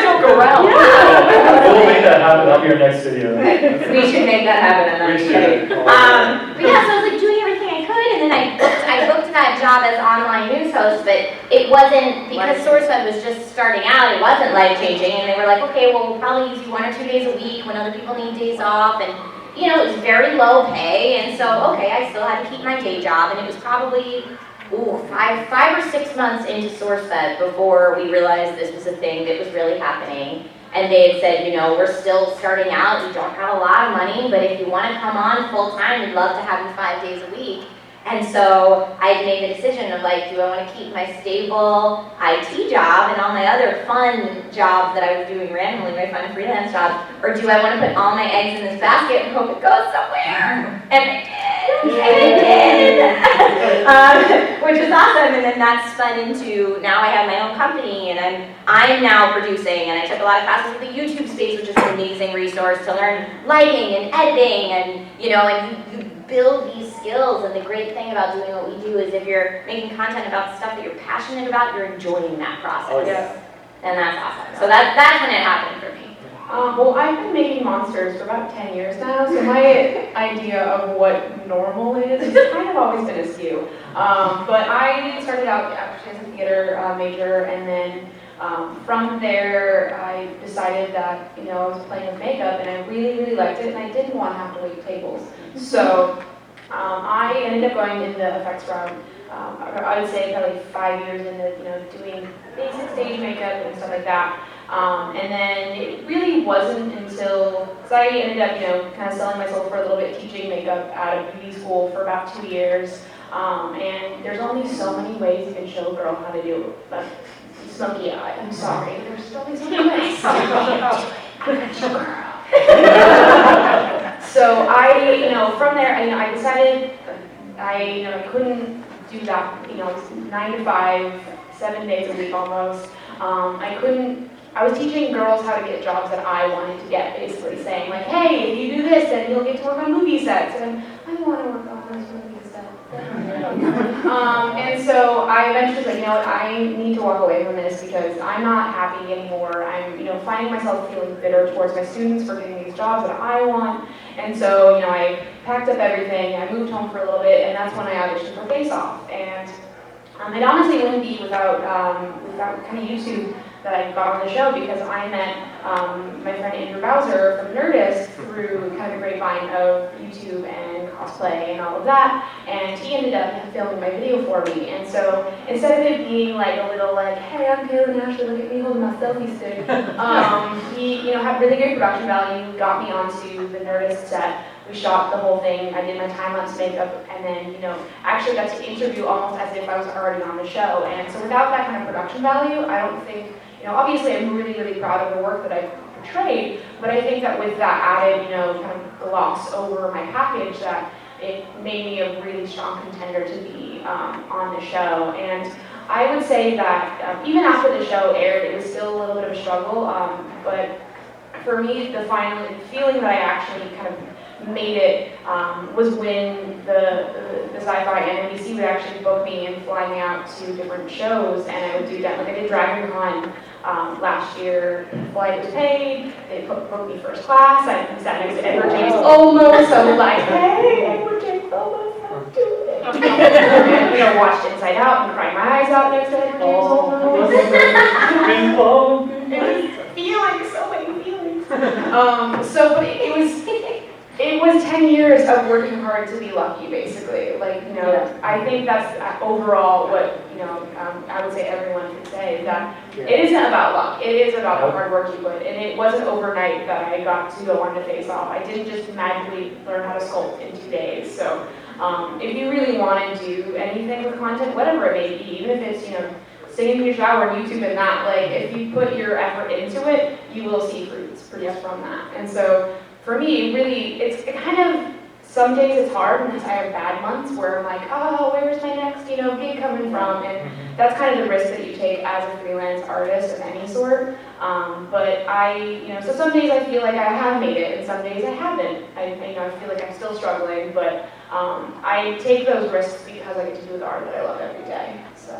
Speaker 3: joke around.
Speaker 4: We'll make that happen. I'll be your next video.
Speaker 2: we should make that happen. I'm
Speaker 4: We
Speaker 2: kidding.
Speaker 4: should.
Speaker 2: But yeah, so I was like doing everything I could, and then I booked that job as online news host, but it it wasn't, because SourceFed was just starting out, it wasn't life-changing, and they were like, okay, well, we'll probably use you 1 or 2 days a week when other people need days off, and, you know, it was very low pay, and so, okay, I still had to keep my day job, and it was probably, five or 6 months into SourceFed before we realized this was a thing that was really happening. And they had said, you know, we're still starting out, we don't have a lot of money, but if you want to come on full-time, we'd love to have you 5 days a week. And so I had made the decision of like, do I want to keep my stable IT job and all my other fun jobs that I was doing randomly, my fun freelance jobs, or do I want to put all my eggs in this basket and hope it goes somewhere? And it did! Which is awesome, and then that spun into, now I have my own company, and I'm now producing, and I took a lot of classes with the YouTube space, which is an amazing resource to learn lighting and editing, and you know, and you build these skills, and the great thing about doing what we do is if you're making content about stuff that you're passionate about, you're enjoying that process.
Speaker 1: Oh, yeah.
Speaker 2: And that's awesome. So that's when it happened for me.
Speaker 6: Well, I've been making monsters for about 10 years now, so my idea of what normal is kind of always been askew. But I started out actually as a theater major, and then from there I decided that, you know, I was playing with makeup, and I really, really liked it, and I didn't want to have to wait tables. So I ended up going in the effects route. I would say probably 5 years into, you know, doing basic stage makeup and stuff like that. And then it really wasn't until, because I ended up, you know, kind of selling myself for a little bit, teaching makeup at a beauty school for about 2 years. And there's only so many ways you can show a girl how to do a smoky eye. I'm sorry, there's only so many ways. So I, you know, from there, I decided I couldn't do that, you know, 9 to 5, 7 days a week almost. I was teaching girls how to get jobs that I wanted to get, basically saying like, hey, if you do this, then you'll get to work on movie sets. And I want to work on those movie sets. And so I eventually was like, you know what, I need to walk away from this because I'm not happy anymore. I'm, you know, finding myself feeling bitter towards my students for getting these jobs that I want. And so, you know, I packed up everything, I moved home for a little bit, and that's when I auditioned for Face Off. And it honestly wouldn't be without kind of YouTube that I got on the show, because I met my friend Andrew Bowser from Nerdist through kind of the grapevine of YouTube and cosplay and all of that, and he ended up filming my video for me. And so instead of it being like a little like, hey, I'm Keaghlan Ashley, look at me holding my selfie stick, he, you know, had really great production value, got me onto the Nerdist set. We shot the whole thing, I did my time-lapse makeup, and then, you know, actually got to interview almost as if I was already on the show. And so without that kind of production value, I don't think, you know, obviously I'm really, really proud of the work that I portrayed, but I think that with that added, you know, kind of gloss over my package, that it made me a really strong contender to be on the show. And I would say that even after the show aired, it was still a little bit of a struggle, but for me, the feeling that I actually kind of made it was when the Sci-Fi and NBC would actually book me and fly me out to different shows, and I would do that. Like I did Dragon Con last year, the flight was paid, they booked me first class, I sat next to Edward James Olmos, so I was like, hey, Edward James Olmos, how do it? And, you know, watched Inside Out and cried my eyes out next to Edward James Olmos. Feelings, so many feelings. But it was 10 years of working hard to be lucky, basically. Like, you know, yeah. I think that's overall what, you know, I would say everyone could say, is that it isn't about luck. It is about the hard work you put. And it wasn't overnight that I got to go on to Face Off. I didn't just magically learn how to sculpt in 2 days. So if you really want to do anything with content, whatever it may be, even if it's, you know, singing in your shower on YouTube and that, like, if you put your effort into it, you will see fruits produced from that. And so for me, really, it kind of, some days it's hard because I have bad months where I'm like, oh, where's my next, you know, gig coming from? And that's kind of the risk that you take as a freelance artist of any sort. But you know, so some days I feel like I have made it, and some days I haven't. You know, I feel like I'm still struggling, but I take those risks because I get to do the art that I love every day. So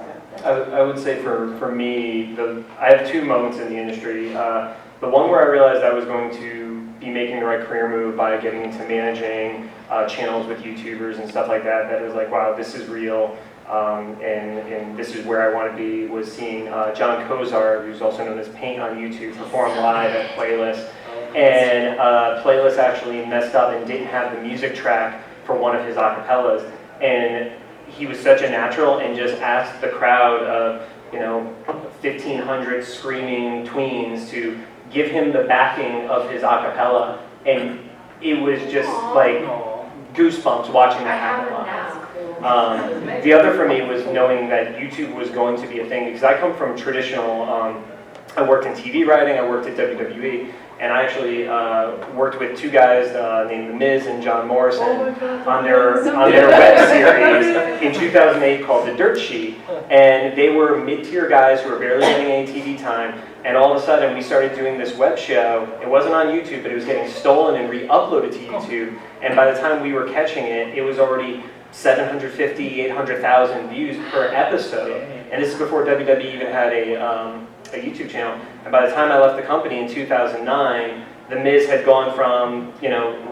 Speaker 1: I would say for me, I have 2 moments in the industry. The one where I realized I was going to be making the right career move by getting into managing channels with YouTubers and stuff like that. That was like, wow, this is real. and this is where I want to be, was seeing John Kozar, who's also known as Paint on YouTube, perform live at Playlist. And Playlist actually messed up and didn't have the music track for one of his acapellas. And he was such a natural and just asked the crowd of, 1,500 screaming tweens to give him the backing of his acapella. And it was just like goosebumps watching that happen live. The other for me was knowing that YouTube was going to be a thing, because I come from traditional, I worked in TV writing, I worked at WWE, and I actually worked with two guys named The Miz and John Morrison on their web series in 2008 called The Dirt Sheet. And they were mid-tier guys who were barely getting any TV time. And all of a sudden we started doing this web show. It wasn't on YouTube, but it was getting stolen and re-uploaded to YouTube. And by the time we were catching it, it was already 750, 800,000 views per episode. And this is before WWE even had a YouTube channel. And by the time I left the company in 2009, The Miz had gone from,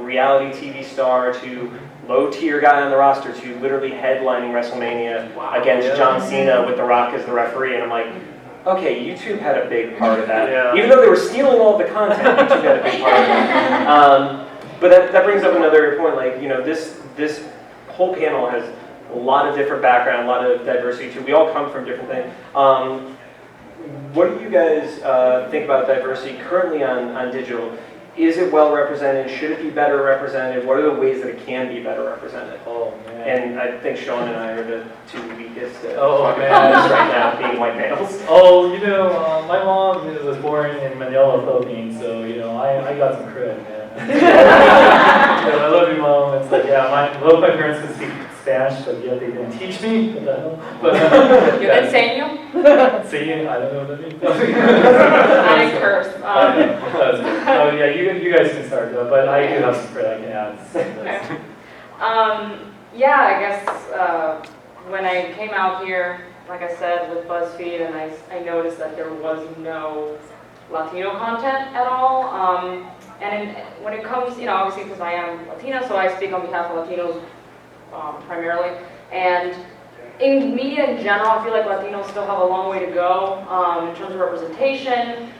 Speaker 1: reality TV star to low-tier guy on the roster to literally headlining WrestleMania against John Cena with The Rock as the referee. And I'm like, okay, YouTube had a big part of that. Even though they were stealing all the content, YouTube had a big part of that. But that brings up another point, like, this whole panel has a lot of different background, a lot of diversity too. We all come from different things. What do you guys think about diversity currently on digital? Is it well represented? Should it be better represented? What are the ways that it can be better represented?
Speaker 4: Oh, man.
Speaker 1: And I think Sean and I are the two weakest
Speaker 4: Oh, man.
Speaker 1: right now, being white males.
Speaker 4: Oh, my mom was born in Manila, Philippines, so, I got some credit, man. I love you, Mom. It's like, both my parents could speak Spanish, but yet they didn't teach me. What the hell? But,
Speaker 3: You enseño?
Speaker 4: See, I don't know what that means.
Speaker 3: I didn't curse.
Speaker 4: I know. That's good. Oh, yeah, you guys can start, though, but I do have some credit I can add.
Speaker 3: I guess when I came out here, like I said, with BuzzFeed, and I noticed that there was no Latino content at all. And when it comes, obviously because I am Latina, so I speak on behalf of Latinos primarily. And in media in general, I feel like Latinos still have a long way to go in terms of representation,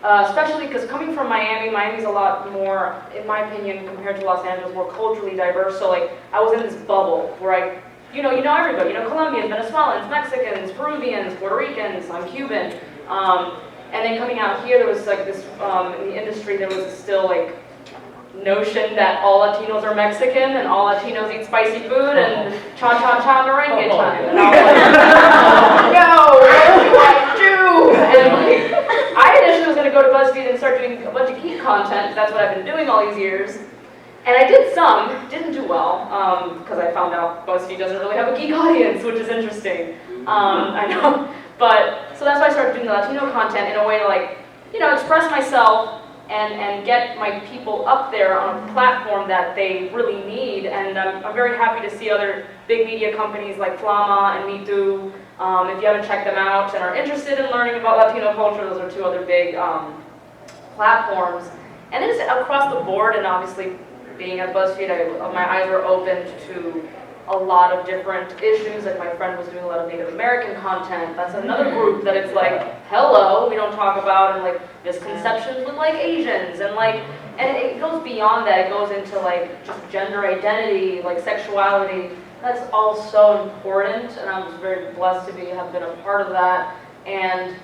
Speaker 3: especially because coming from Miami's a lot more, in my opinion, compared to Los Angeles, more culturally diverse. So like, I was in this bubble where you know everybody, Colombians, Venezuelans, Mexicans, Peruvians, Puerto Ricans, I'm Cuban. And then coming out here, there was like this, in the industry, there was still like notion that all Latinos are Mexican and all Latinos eat spicy food and cha-cha-cha merengue time. And I was like, no, what do I do? And like, I initially was going to go to BuzzFeed and start doing a bunch of geek content. That's what I've been doing all these years. And I did some, didn't do well, because I found out BuzzFeed doesn't really have a geek audience, which is interesting. I know. But, so that's why I started doing the Latino content in a way to like, express myself and get my people up there on a platform that they really need. And I'm very happy to see other big media companies like Flama and Me Too. If you haven't checked them out and are interested in learning about Latino culture, those are two other big platforms. And it's across the board, and obviously being at BuzzFeed, my eyes were opened to a lot of different issues. Like my friend was doing a lot of Native American content. That's another group that it's like, hello, we don't talk about, and like misconceptions with like Asians and it goes beyond that. It goes into like just gender identity, like sexuality. That's all so important, and I'm just very blessed to have been a part of that. And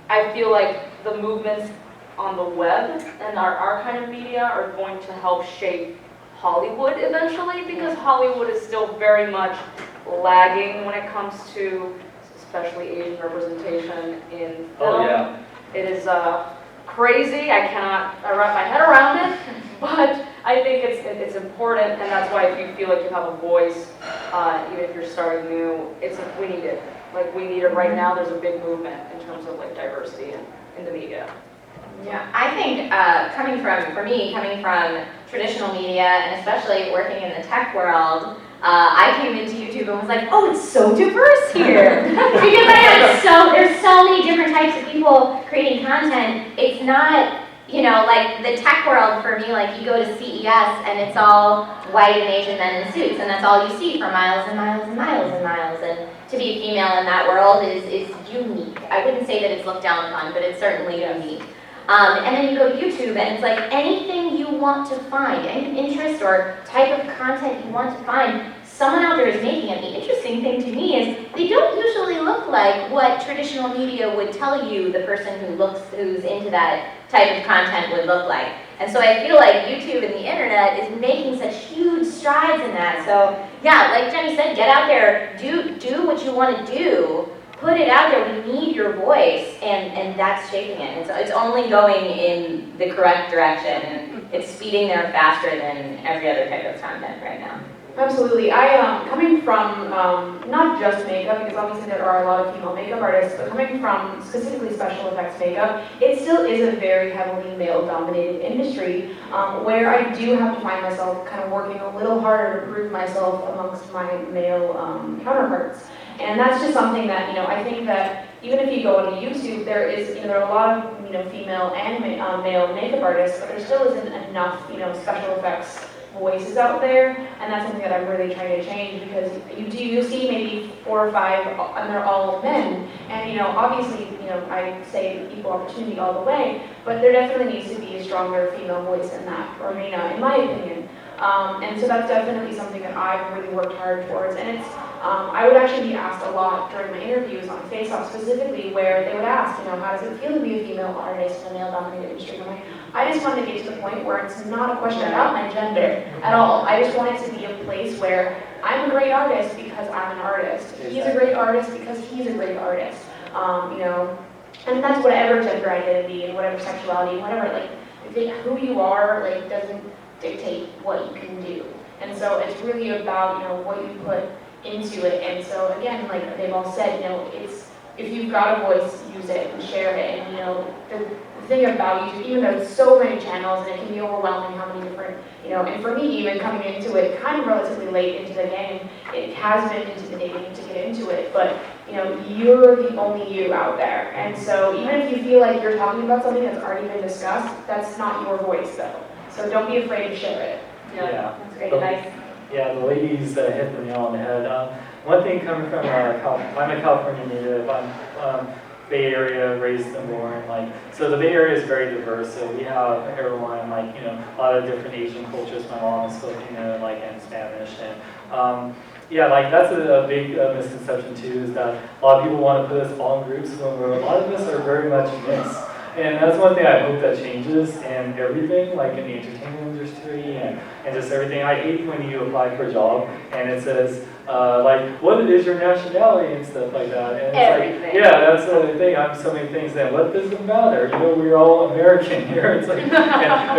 Speaker 3: I feel like the movements on the web and our kind of media are going to help shape Hollywood eventually, because Hollywood is still very much lagging when it comes to especially Asian representation in film.
Speaker 4: Oh, yeah.
Speaker 3: It is crazy. I cannot wrap my head around it, but I think it's important, and that's why if you feel like you have a voice, even if you're starting new, we need it. Like, we need it right now. There's a big movement in terms of like diversity in the media.
Speaker 2: Yeah, I think coming from traditional media, and especially working in the tech world, I came into YouTube and was like, oh, it's so diverse here. Because there's so many different types of people creating content. It's not, like the tech world for me, like you go to CES and it's all white and Asian men in suits, and that's all you see for miles and miles and miles and miles. And to be a female in that world is unique. I wouldn't say that it's looked down upon, but it's certainly unique. And then you go to YouTube and it's like anything you want to find, any interest or type of content you want to find, someone out there is making it. The interesting thing to me is they don't usually look like what traditional media would tell you the person who's into that type of content would look like. And so I feel like YouTube and the internet is making such huge strides in that. So yeah, like Jenny said, get out there, do what you want to do, put it out there. We need your voice, and that's shaping it. It's only going in the correct direction, and it's speeding there faster than every other type of content right now.
Speaker 6: Absolutely. I coming from not just makeup, because obviously there are a lot of female makeup artists, but coming from specifically special effects makeup, it still is a very heavily male-dominated industry where I do have to find myself kind of working a little harder to prove myself amongst my male counterparts. And that's just something that, I think that even if you go onto YouTube, there are a lot of, female and male makeup artists, but there still isn't enough, special effects voices out there, and that's something that I'm really trying to change, because you see maybe 4 or 5 and they're all men, and obviously I say equal opportunity all the way, but there definitely needs to be a stronger female voice in that arena, in my opinion. And so that's definitely something that I've really worked hard towards, and it's I would actually be asked a lot during my interviews on Face Off specifically, where they would ask, how does it feel to be a female artist in a male-dominated industry? And I'm like, I just want to get to the point where it's not a question about my gender at all. I just want it to be a place where I'm a great artist because I'm an artist. He's a great artist because he's a great artist. And that's whatever gender identity and whatever sexuality, whatever, who you are, doesn't dictate what you can do. And so it's really about, what you put into it. And so again, like they've all said, it's, if you've got a voice, use it and share it. And the thing about YouTube, even though it's so many channels and it can be overwhelming how many different, and for me even coming into it kind of relatively late into the game, it has been intimidating to get into it, but you're the only you out there. And so even if you feel like you're talking about something that's already been discussed, that's not your voice though. So don't be afraid to share it.
Speaker 4: Yeah.
Speaker 6: That's great advice.
Speaker 4: Yeah, the ladies hit the nail on the head. One thing coming from, I'm a California native, I'm Bay Area, raised and born, so the Bay Area is very diverse, so we have everyone, a lot of different Asian cultures. My mom is Filipino, and Spanish, and yeah, that's a big misconception too, is that a lot of people want to put us all in groups when a lot of us are very much mixed. And that's one thing I hope that changes in everything, in the entertainment industry and just everything. I hate when you apply for a job and it says, what is your nationality and stuff like that. And it's
Speaker 3: everything.
Speaker 4: Yeah, that's the thing. I'm so many things that, what does it matter? We're all American here. It's and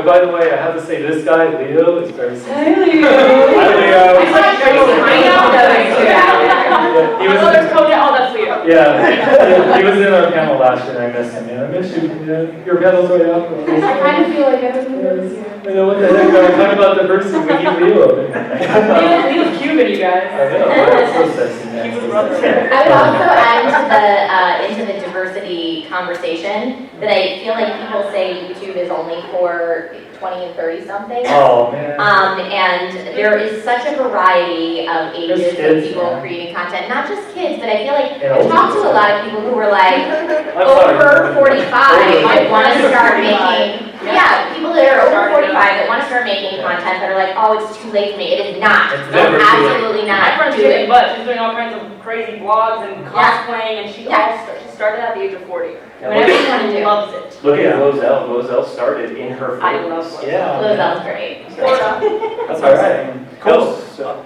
Speaker 4: by the way, I have to say, this guy, Leo, is very
Speaker 6: Hi, Leo.
Speaker 4: Hi, Leo.
Speaker 3: He was that's Leo.
Speaker 4: Yeah, he was in our panel last year and I missed him. Man, I miss you. Your panel's right out.
Speaker 6: I kind of feel like I don't know this year.
Speaker 4: I know what the heck, I'm talking about diversity when you Leo.
Speaker 3: Leo's Cuban, you guys.
Speaker 4: I know, that's so sexy, man.
Speaker 3: Cuban
Speaker 4: So
Speaker 3: brother.
Speaker 4: sexy.
Speaker 2: I would also add into the diversity conversation that I feel like people say YouTube is only for 20 and 30 something.
Speaker 4: Oh, man.
Speaker 2: And there is such a variety of ages
Speaker 4: There's
Speaker 2: of
Speaker 4: kids,
Speaker 2: people
Speaker 4: yeah.
Speaker 2: creating content, not just kids, but I feel like
Speaker 4: And
Speaker 2: I've
Speaker 4: older
Speaker 2: talked to a
Speaker 4: people.
Speaker 2: lot of people who were like
Speaker 4: I'm sorry.
Speaker 2: over 45 that want to start
Speaker 3: 45.
Speaker 2: making, people that are over 45 that want to start making content that are like, oh, it's too late for me. It is not.
Speaker 4: It's
Speaker 2: It's
Speaker 4: never too late.
Speaker 2: absolutely
Speaker 3: My
Speaker 2: not.
Speaker 3: friend's
Speaker 2: Do
Speaker 3: kicking
Speaker 2: it.
Speaker 3: butt. She's doing all kinds of crazy vlogs and cosplaying, and she started at the age of 40.
Speaker 2: Whatever you want to do.
Speaker 3: Loves it.
Speaker 1: Look at
Speaker 4: Yeah.
Speaker 1: Lozelle. Lozelle started in her 40s.
Speaker 3: I love Lozelle.
Speaker 4: Yeah.
Speaker 2: Lozelle's great.
Speaker 4: That's all right.
Speaker 1: Cool.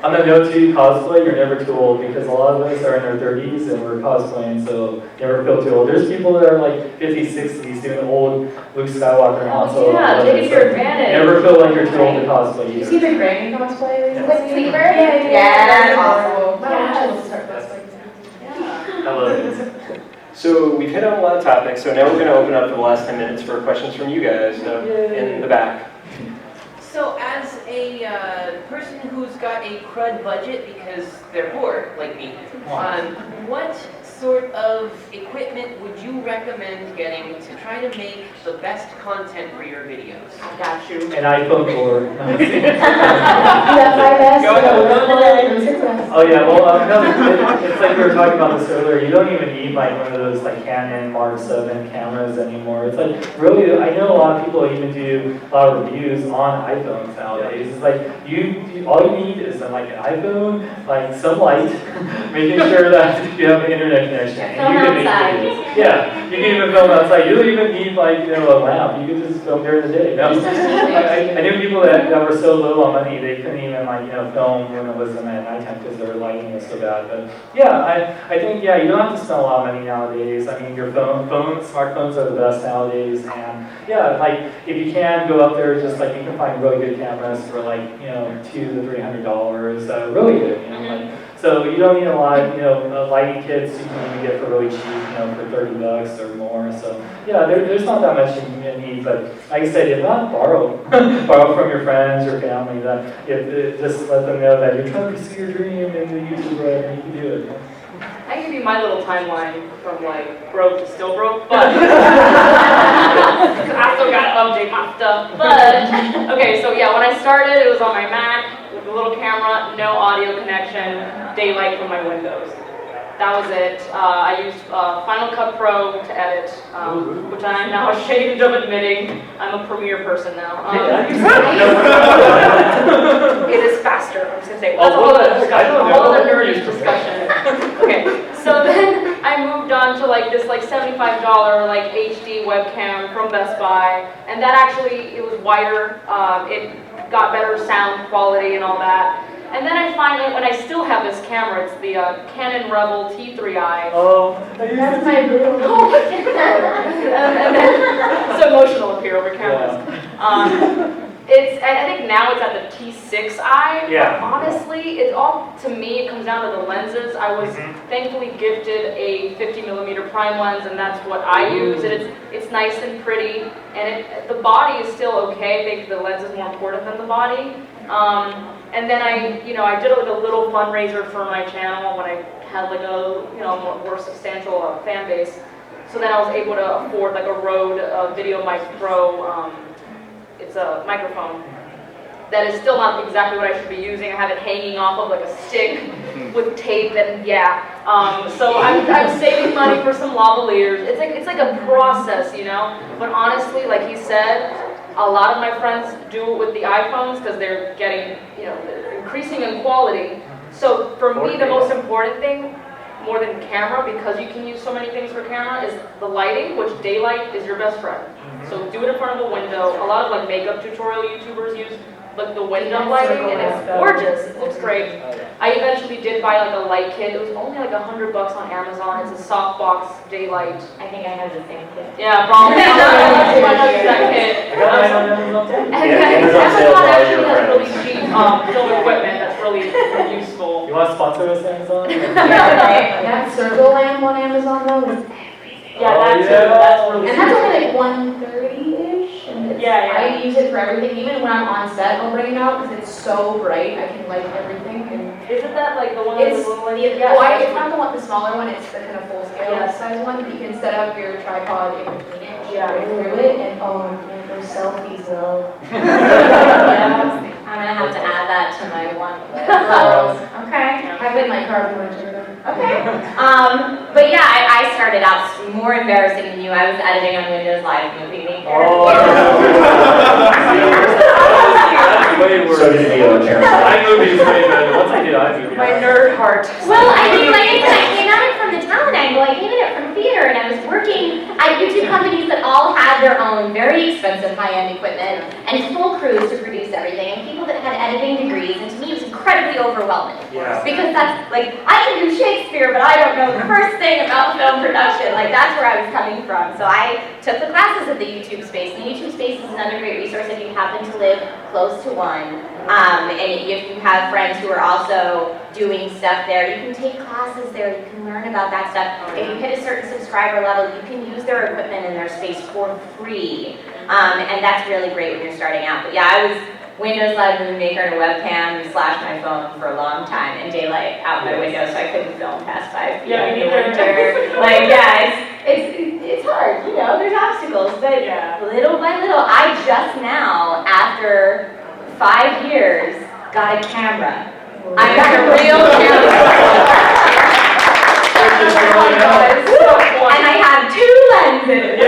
Speaker 4: On the note too, cosplay, you're never too old, because a lot of us are in our 30s and we're cosplaying, so never feel too old. There's people that are like 50s, 60s doing old Luke Skywalker and Han Solo.
Speaker 3: Yeah, take it to your advantage.
Speaker 4: Never feel like you're too old to cosplay
Speaker 6: Did you
Speaker 4: either.
Speaker 6: see the Granny cosplay recently?
Speaker 2: With Sleeper?
Speaker 6: Yeah,
Speaker 2: that's
Speaker 6: awesome. My
Speaker 2: Yes.
Speaker 6: mom wants to start cosplaying.
Speaker 4: I love it.
Speaker 1: So we've hit on a lot of topics, so now we're going to open up for the last 10 minutes for questions from you guys in the back.
Speaker 8: So as a person who's got a crud budget because they're poor, like me, what sort of equipment would you recommend getting to try to make the best content for your videos?
Speaker 3: I got you.
Speaker 4: An iPhone 4.
Speaker 7: Yeah, my best.
Speaker 3: Go ahead.
Speaker 4: Oh yeah, well, no, it's like we were talking about this earlier. You don't even need like one of those like Canon Mark 7 cameras anymore. It's like really, I know a lot of people even do a lot of reviews on iPhones nowadays. It's like all you need is like an iPhone, like some light, making sure that you have an internet connection.
Speaker 2: Film
Speaker 4: You can make
Speaker 2: outside.
Speaker 4: videos. Yeah, you can even film outside. You don't even need like a lamp. You can just film during the day. No, I knew people that were so low on money they couldn't even like film when it was in at nighttime because their lighting was so bad. But yeah, I think you don't have to spend a lot of money nowadays. I mean, your smartphones are the best nowadays, and yeah, like if you can go up there, just like you can find really good cameras for like $200 to $300, really good. Like, so you don't need a lot of lighting kits you can even get for really cheap, for $30 or more. So yeah, there's not that much you need, but like I said, if not, borrow from your friends or family. That just let them know that you're trying to pursue your dream in the YouTube world, and you can do it.
Speaker 3: I give you my little timeline from like broke to still broke, but I still gotta update my stuff. But okay, so yeah, when I started, it was on my Mac with a little camera, no audio connection, daylight from my windows. That was it. I used Final Cut Pro to edit, which I'm now ashamed of admitting. I'm a Premiere person now. It is faster. I'm just gonna say. That's a whole other discussion. A whole other nerdy discussion. Okay, so then I moved on to like this like $75 like HD webcam from Best Buy, and that actually it was wider. It got better sound quality and all that. And then I finally, when I still have this camera, it's the Canon Rebel T3i.
Speaker 4: Oh,
Speaker 7: That's my little.
Speaker 3: And then, so emotional up here over cameras. I think now it's at the T6i.
Speaker 4: Yeah.
Speaker 3: But honestly, it's all, to me, it comes down to the lenses. I was thankfully gifted a 50mm prime lens, and that's what I use. And it's nice and pretty, and the body is still okay. I think the lens is more important than the body. And then I did like a little fundraiser for my channel when I had like a more substantial fan base. So then I was able to afford like a Rode Video Mic Pro. It's a microphone that is still not exactly what I should be using. I have it hanging off of like a stick with tape, and so I'm saving money for some lavaliers. It's like a process, But honestly, like he said, a lot of my friends do it with the iPhones because they're getting, they're increasing in quality. So for me, the most important thing, more than camera, because you can use so many things for camera, is the lighting, which daylight is your best friend. So do it in front of a window. A lot of like makeup tutorial YouTubers use like the window lighting, and it's gorgeous. It looks great. I eventually did buy like a light kit. It was only like $100 on Amazon. It's a softbox daylight.
Speaker 2: I think I have the same kit.
Speaker 3: Yeah, probably. That kit. Amazon actually has really cheap film equipment that's really useful.
Speaker 4: You want to sponsor us, Amazon?
Speaker 7: That circle lamp on Amazon though is everything.
Speaker 3: Yeah, that's really
Speaker 7: And that's only like 130-ish. And it's,
Speaker 3: Yeah.
Speaker 7: I use it for everything. Even when I'm on set, I'll bring it out because it's so bright. I can light everything. And
Speaker 3: Isn't that like the one
Speaker 7: it's
Speaker 3: that's little
Speaker 7: it's not the smaller one. It's the kind of full scale
Speaker 3: Yes.
Speaker 7: size one that you can set up your tripod in between it.
Speaker 3: Yeah.
Speaker 7: Right through it, and oh man, those selfies though.
Speaker 2: I'm gonna have to add that to my one list.
Speaker 7: Okay. I put in my car if you want to check it out.
Speaker 2: Okay. But yeah, I started out more embarrassing than you. I was editing on Windows Live Movie Maker.
Speaker 4: Oh, that's way worse.
Speaker 1: So did the other camera.
Speaker 4: iMovie is way better. Once I did iMovie.
Speaker 3: My nerd heart.
Speaker 2: Well, I think like I said, I came at it from the talent angle. I came at it from theater, and I was working at YouTube companies that all had their own very expensive high-end equipment and full crews to produce everything, and people that had editing degrees, and to me it was incredibly overwhelming.
Speaker 4: Yeah.
Speaker 2: Because that's like, I can do Shakespeare, but I don't know the first thing about film production. Like that's where I was coming from. So I took the classes at the YouTube Space. And the YouTube Space is another great resource if you happen to live close to one. And if you have friends who are also doing stuff there, you can take classes there, you can learn about that stuff. If you hit a certain subscriber level, you can use their equipment in their space for free. And that's really great when you're starting out. But yeah, Windows 11 Movie Maker and a webcam slash my phone for a long time and daylight out my window, so I couldn't film past 5 p.m.
Speaker 3: Yeah,
Speaker 2: in
Speaker 3: me
Speaker 2: the
Speaker 3: neither.
Speaker 2: winter. Like, yeah, it's hard, you know, there's obstacles, but
Speaker 3: Yeah.
Speaker 2: little by little, I just now, after 5 years, got a camera. I got a real camera. And I have 2 lenses.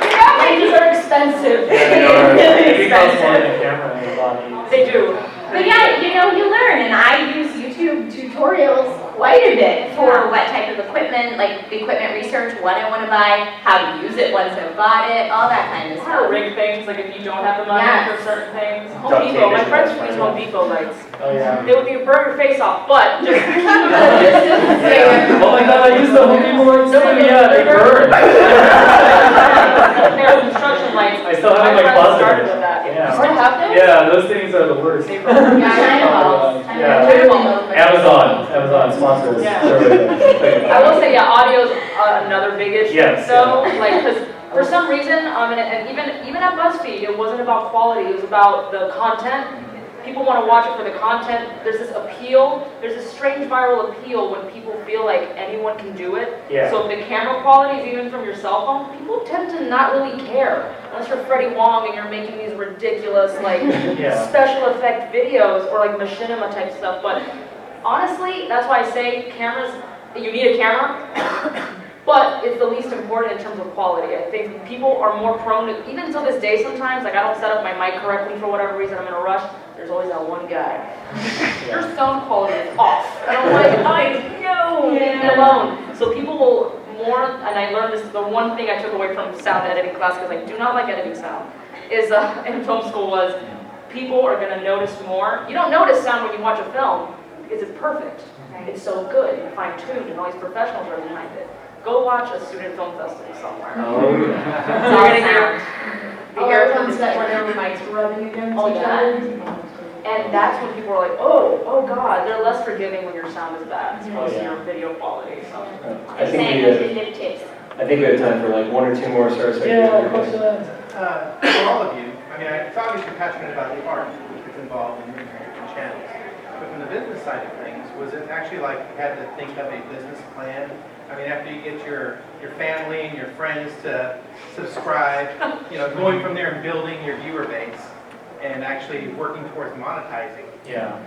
Speaker 2: You know,
Speaker 3: Lenses are expensive.
Speaker 4: It costs more than a camera in the body.
Speaker 3: They do.
Speaker 2: But yeah, you know, you learn, and I use YouTube tutorials quite a bit for what type of equipment, like equipment research, what I want to buy, how to use it once I've bought it, all that kind of
Speaker 3: How to
Speaker 2: stuff.
Speaker 3: rig things, like if you don't have the money
Speaker 2: Yes.
Speaker 3: for certain things. Home
Speaker 1: Duct
Speaker 3: Depot,
Speaker 1: tape
Speaker 3: my
Speaker 1: is
Speaker 3: friends
Speaker 1: the best
Speaker 3: use
Speaker 1: friend.
Speaker 3: Home Depot lights.
Speaker 4: Oh yeah.
Speaker 3: They would burn your face off, but just
Speaker 4: Oh my god, I used the Home Depot lights too. Yeah, they burn.
Speaker 3: they're construction lights.
Speaker 4: I still have them in my
Speaker 3: friends
Speaker 4: closet.
Speaker 3: started with that.
Speaker 4: Yeah.
Speaker 3: You still have them?
Speaker 4: Yeah, those things are the worst.
Speaker 3: They burn.
Speaker 2: Yeah, China balls.
Speaker 4: Yeah. Amazon sponsors.
Speaker 3: Yeah.
Speaker 4: Sure.
Speaker 3: I will say, yeah, audio's another big issue.
Speaker 4: Yes,
Speaker 3: So, like, because for some reason, and even at BuzzFeed, it wasn't about quality. It was about the content. People want to watch it for the content. There's this appeal. There's this strange viral appeal when people feel like anyone can do it.
Speaker 4: Yeah.
Speaker 3: So if the camera quality is even from your cell phone, people tend to not really care. Unless you're Freddie Wong and you're making these ridiculous, like,
Speaker 4: Yeah.
Speaker 3: special effect videos or like machinima type stuff. But honestly, that's why I say cameras, you need a camera, but it's the least important in terms of quality. I think people are more prone to, even until this day sometimes, like I don't set up my mic correctly for whatever reason, I'm in a rush, there's always that one guy. Your sound quality is off. And I'm like, I know, leave me alone. So people will more, and I learned this, the one thing I took away from sound editing class, because I do not like editing sound, is in film school was, people are gonna notice more. You don't notice sound when you watch a film, because it's perfect. It's so good and fine-tuned, and all these professionals are behind it. Go watch a student film festival somewhere.
Speaker 4: Oh,
Speaker 3: So
Speaker 2: It's
Speaker 3: you're
Speaker 2: all
Speaker 3: gonna hear
Speaker 2: sound.
Speaker 3: the air from
Speaker 7: that when their mics rubbing against
Speaker 3: Oh,
Speaker 7: each
Speaker 3: yeah.
Speaker 7: other.
Speaker 3: and that's when people are like, oh God, they're less forgiving when your sound is bad as opposed to
Speaker 4: Yeah.
Speaker 3: your video quality. So
Speaker 1: I think we have time for like 1 or 2 more stars.
Speaker 4: Yeah, question.
Speaker 9: For all of you, I mean, it's obvious you're passionate about the art that's involved in your channels. But from the business side of things, was it actually like you had to think of a business plan? I mean, after you get your family and your friends to subscribe, you know, going from there and building your viewer base and actually working towards monetizing,
Speaker 4: Yeah.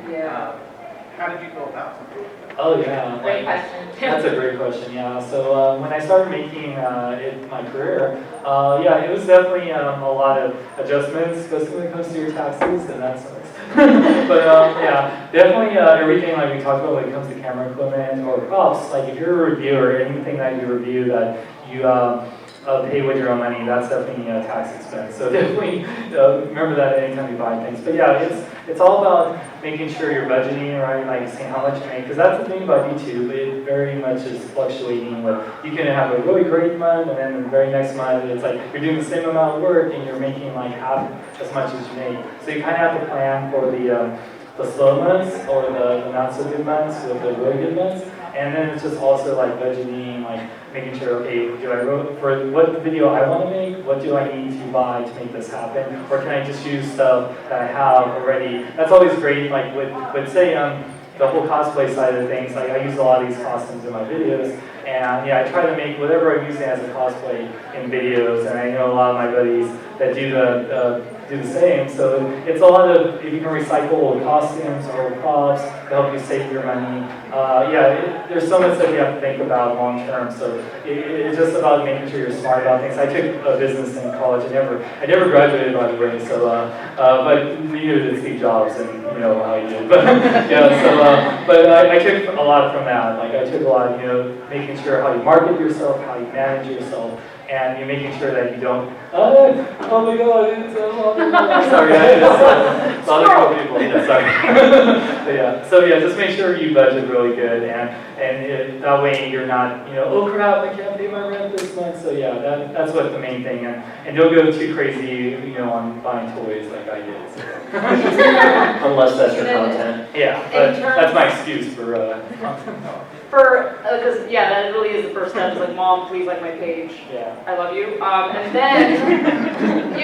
Speaker 9: how did you go about something like that?
Speaker 4: Oh yeah.
Speaker 2: Great question.
Speaker 4: That's a great question, yeah. So when I started making it my career, yeah, it was definitely a lot of adjustments, especially when it comes to your taxes, and that sucks. But yeah, definitely everything like we talked about when it comes to camera equipment or props, like if you're a reviewer, anything that you review that you pay with your own money, that's definitely a tax expense. So definitely remember that anytime you buy things. But yeah, it's all about making sure you're budgeting, right? Like seeing how much you make, because that's the thing about YouTube. It very much is fluctuating. With you can have a really great month, and then the very next month it's like you're doing the same amount of work and you're making like half as much as you make. So you kind of have to plan for the slow months or the not so good months with the really good months. And then it's just also like budgeting, like making sure, okay, for what video I want to make, what do I need to buy to make this happen? Or can I just use stuff that I have already? That's always great, like with say, the whole cosplay side of things, like I use a lot of these costumes in my videos, and yeah, I try to make whatever I'm using as a cosplay in videos, and I know a lot of my buddies that do the same. So it's a lot of, if you can recycle old costumes or old props to help you save your money. There's so much that you have to think about long term. So it's just about making sure you're smart about things. I took a business in college. I never graduated, by the way. So, but neither did Steve Jobs, and you know how he did. But yeah, so but I took a lot from that. Like I took a lot, making sure how you market yourself, how you manage yourself. And you're making sure that you don't, oh my God, it's sorry, it's other people, sorry. So just make sure you budget really good, and that way you're not, oh crap, I can't pay my rent this month. So that's what the main thing, and don't go too crazy, on buying toys like I did. So.
Speaker 1: Unless that's your content.
Speaker 4: Yeah, but that's my excuse for
Speaker 3: because that really is the first step. It's like, Mom, please like my page.
Speaker 4: Yeah.
Speaker 3: I love you. And then,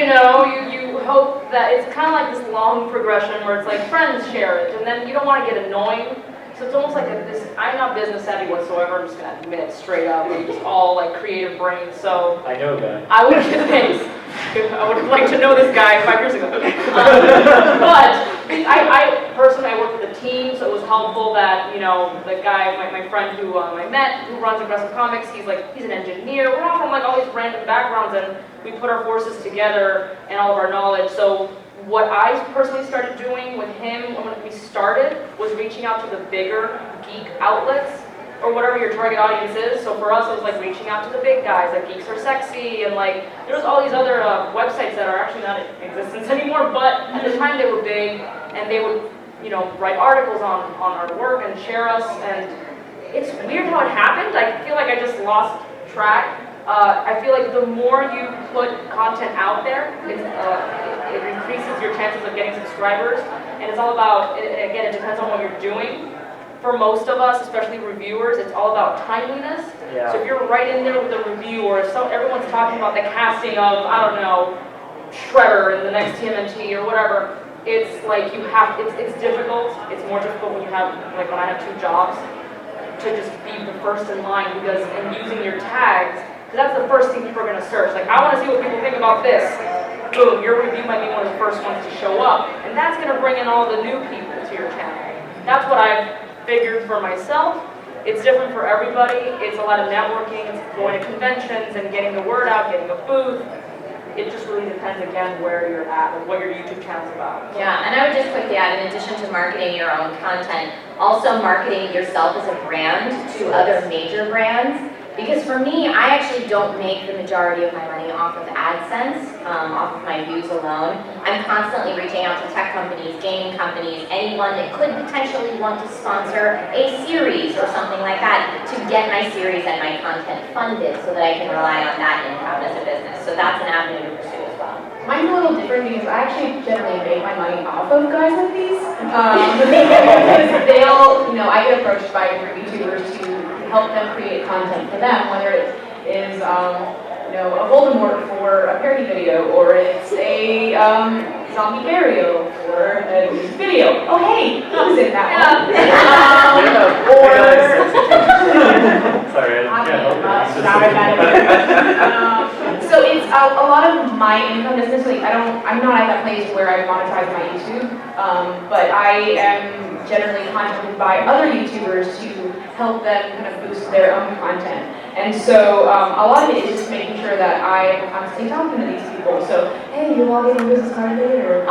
Speaker 3: you hope that that it's kind of like this long progression where it's like friends share it, and then you don't want to get annoying. So it's almost like this, I'm not business savvy whatsoever, I'm just gonna admit straight up, we're just all like creative brains, so
Speaker 4: I know that.
Speaker 3: I would thanks. I would have liked to know this guy 5 years ago. But I personally, I work with a team, so it was helpful that, you know, the guy, my friend who I met, who runs Aggressive Comics, he's an engineer. We're all from like all these random backgrounds, and we put our forces together and all of our knowledge. So what I personally started doing with him when we started was reaching out to the bigger geek outlets, or whatever your target audience is. So for us, it was like reaching out to the big guys, like Geeks Are Sexy, and like there's all these other websites that are actually not in existence anymore, but at the time they were big, and they would, you know, write articles on our work and share us, and it's weird how it happened. I feel like I just lost track. I feel like the more you put content out there, it increases your chances of getting subscribers, and it's all about, again, it depends on what you're doing. For most of us, especially reviewers, it's all about timeliness.
Speaker 4: Yeah.
Speaker 3: So if you're right in there with a review, or if everyone's talking about the casting of, I don't know, Shredder in the next TMNT or whatever, it's like you have, it's difficult. It's more difficult when you have, like when I have 2 jobs, to just be the first in line, because, and using your tags, because that's the first thing people are going to search. Like, I want to see what people think about this. Boom, your review might be one of the first ones to show up, and that's going to bring in all the new people to your channel. That's what I've figured for myself. It's different for everybody. It's a lot of networking, it's going to conventions and getting the word out, getting a booth. It just really depends, again, where you're at and what your YouTube channel's about.
Speaker 2: Yeah, and I would just quickly add, in addition to marketing your own content, also marketing yourself as a brand to other major brands. Because for me, I actually don't make the majority of my money off of AdSense, off of my views alone. I'm constantly reaching out to tech companies, gaming companies, anyone that could potentially want to sponsor a series or something like that to get my series and my content funded so that I can rely on that income as a business. So that's an avenue to pursue as well.
Speaker 7: Mine's a little different because I actually generally make my money off of guys like these. Because they'll, you know, I get approached by different YouTubers to help them create content for them, whether it is, you know, a Voldemort for a parody video, or it's a zombie burial for a music video. Oh hey, I was in that one.
Speaker 4: Sorry, I
Speaker 7: So it's a lot of my income isn't necessarily, I'm not at that place where I monetize my YouTube, but I am generally contacted by other YouTubers to help them kind of boost their own content. And so a lot of it is just making sure that I am constantly talking to these people. So, hey, you log in a business card later.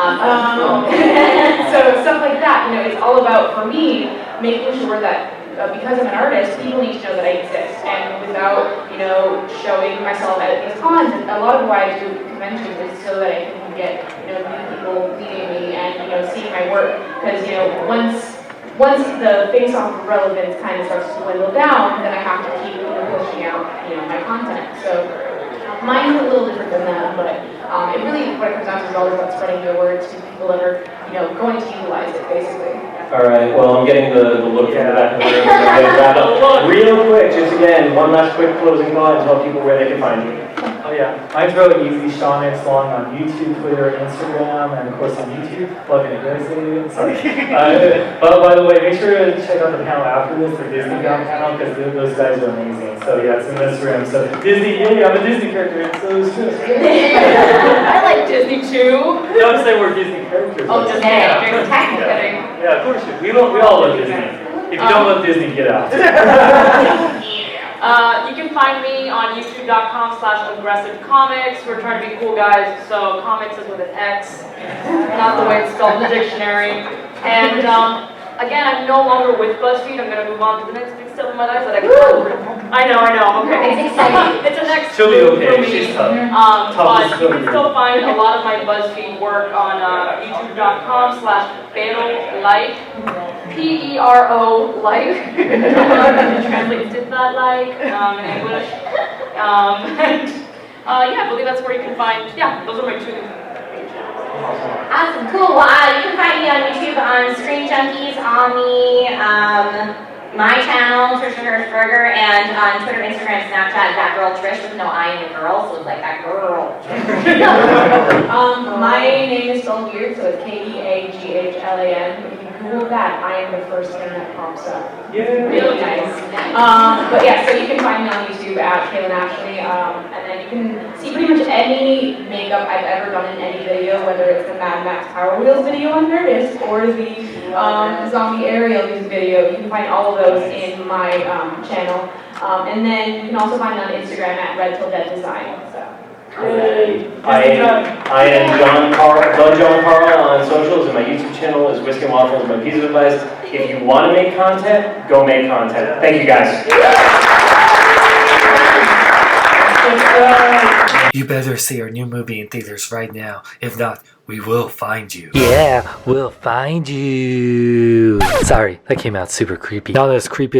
Speaker 7: So stuff like that, you know, it's all about, for me, making sure that because I'm an artist, people need to know that I exist. And without, you know, showing myself at these cons, a lot of why I do conventions is so that I can get, you know, new people meeting me and, you know, seeing my work. Because, you know, once the face-off relevance kind of starts to dwindle down, then I have to keep, you know, pushing out, you know, my content. So mine's a little different than that, but it really, what it comes down to is always about spreading the word to people that are, you know, going to utilize it, basically.
Speaker 1: All right, well, I'm getting the look from the back of the room. I'm gonna wrap up real quick, just again, one last quick closing thought and tell people where they can find you.
Speaker 4: Oh yeah, mine's really easy. Sean X Long on YouTube, Twitter, Instagram, and of course on YouTube. Plugging it, guys. Sorry. But by the way, make sure to check out the panel after this, the Disney Down panel, because those guys are amazing. So yeah, it's in Instagram. So Disney, yeah, I'm a Disney character. So it's just.
Speaker 3: I like Disney too.
Speaker 4: Don't say we're Disney characters.
Speaker 3: Oh, just
Speaker 4: yeah.
Speaker 3: kidding.
Speaker 4: Yeah, of course we all love Disney. If you don't love Disney, get out.
Speaker 3: You can find me on youtube.com/aggressivecomics. We're trying to be cool guys, so comics is with an X, not the way it's spelled in the dictionary. And again, I'm no longer with BuzzFeed. I'm going to move on to the next big step in my life that I can. I know, okay.
Speaker 2: It's exciting.
Speaker 3: It's a next
Speaker 4: She'll be
Speaker 3: move for
Speaker 4: okay.
Speaker 3: me.
Speaker 4: She's tough.
Speaker 3: But you can still find a lot of my BuzzFeed work on youtube.com/perolike. P-E-R-O like. Translates to that like in English. Yeah, I believe that's where you can find, those are my 2 pages.
Speaker 2: Awesome, cool. Well, you can find me on YouTube on Screen Junkies, on the My channel, Trisha Hershberger, and on Twitter, Instagram, Snapchat, that girl Trish with no I in the girl, so it's like that girl.
Speaker 7: My name is spelled weird, so it's Keaghlan. If you Google that, I am the first thing that pops up. Really nice. But yeah, so you can find me on YouTube at Keaghlan Ashley, and then you can see pretty much any makeup I've ever done in any video, whether it's the Mad Max Power Wheels video on Nerdist or the zombie aerial music video. You can find all of those in my channel, and then you can also find me on Instagram at red-till-dead-design. So.
Speaker 1: I am John Carl, the John Carl on socials, and my YouTube channel is Whiskey and Waffles. My piece of advice: if you want to make content, go make content. Thank you guys.
Speaker 10: You better see our new movie in theaters right now. If not, we will find you.
Speaker 11: Yeah, we'll find you. Sorry, that came out super creepy. Not as creepy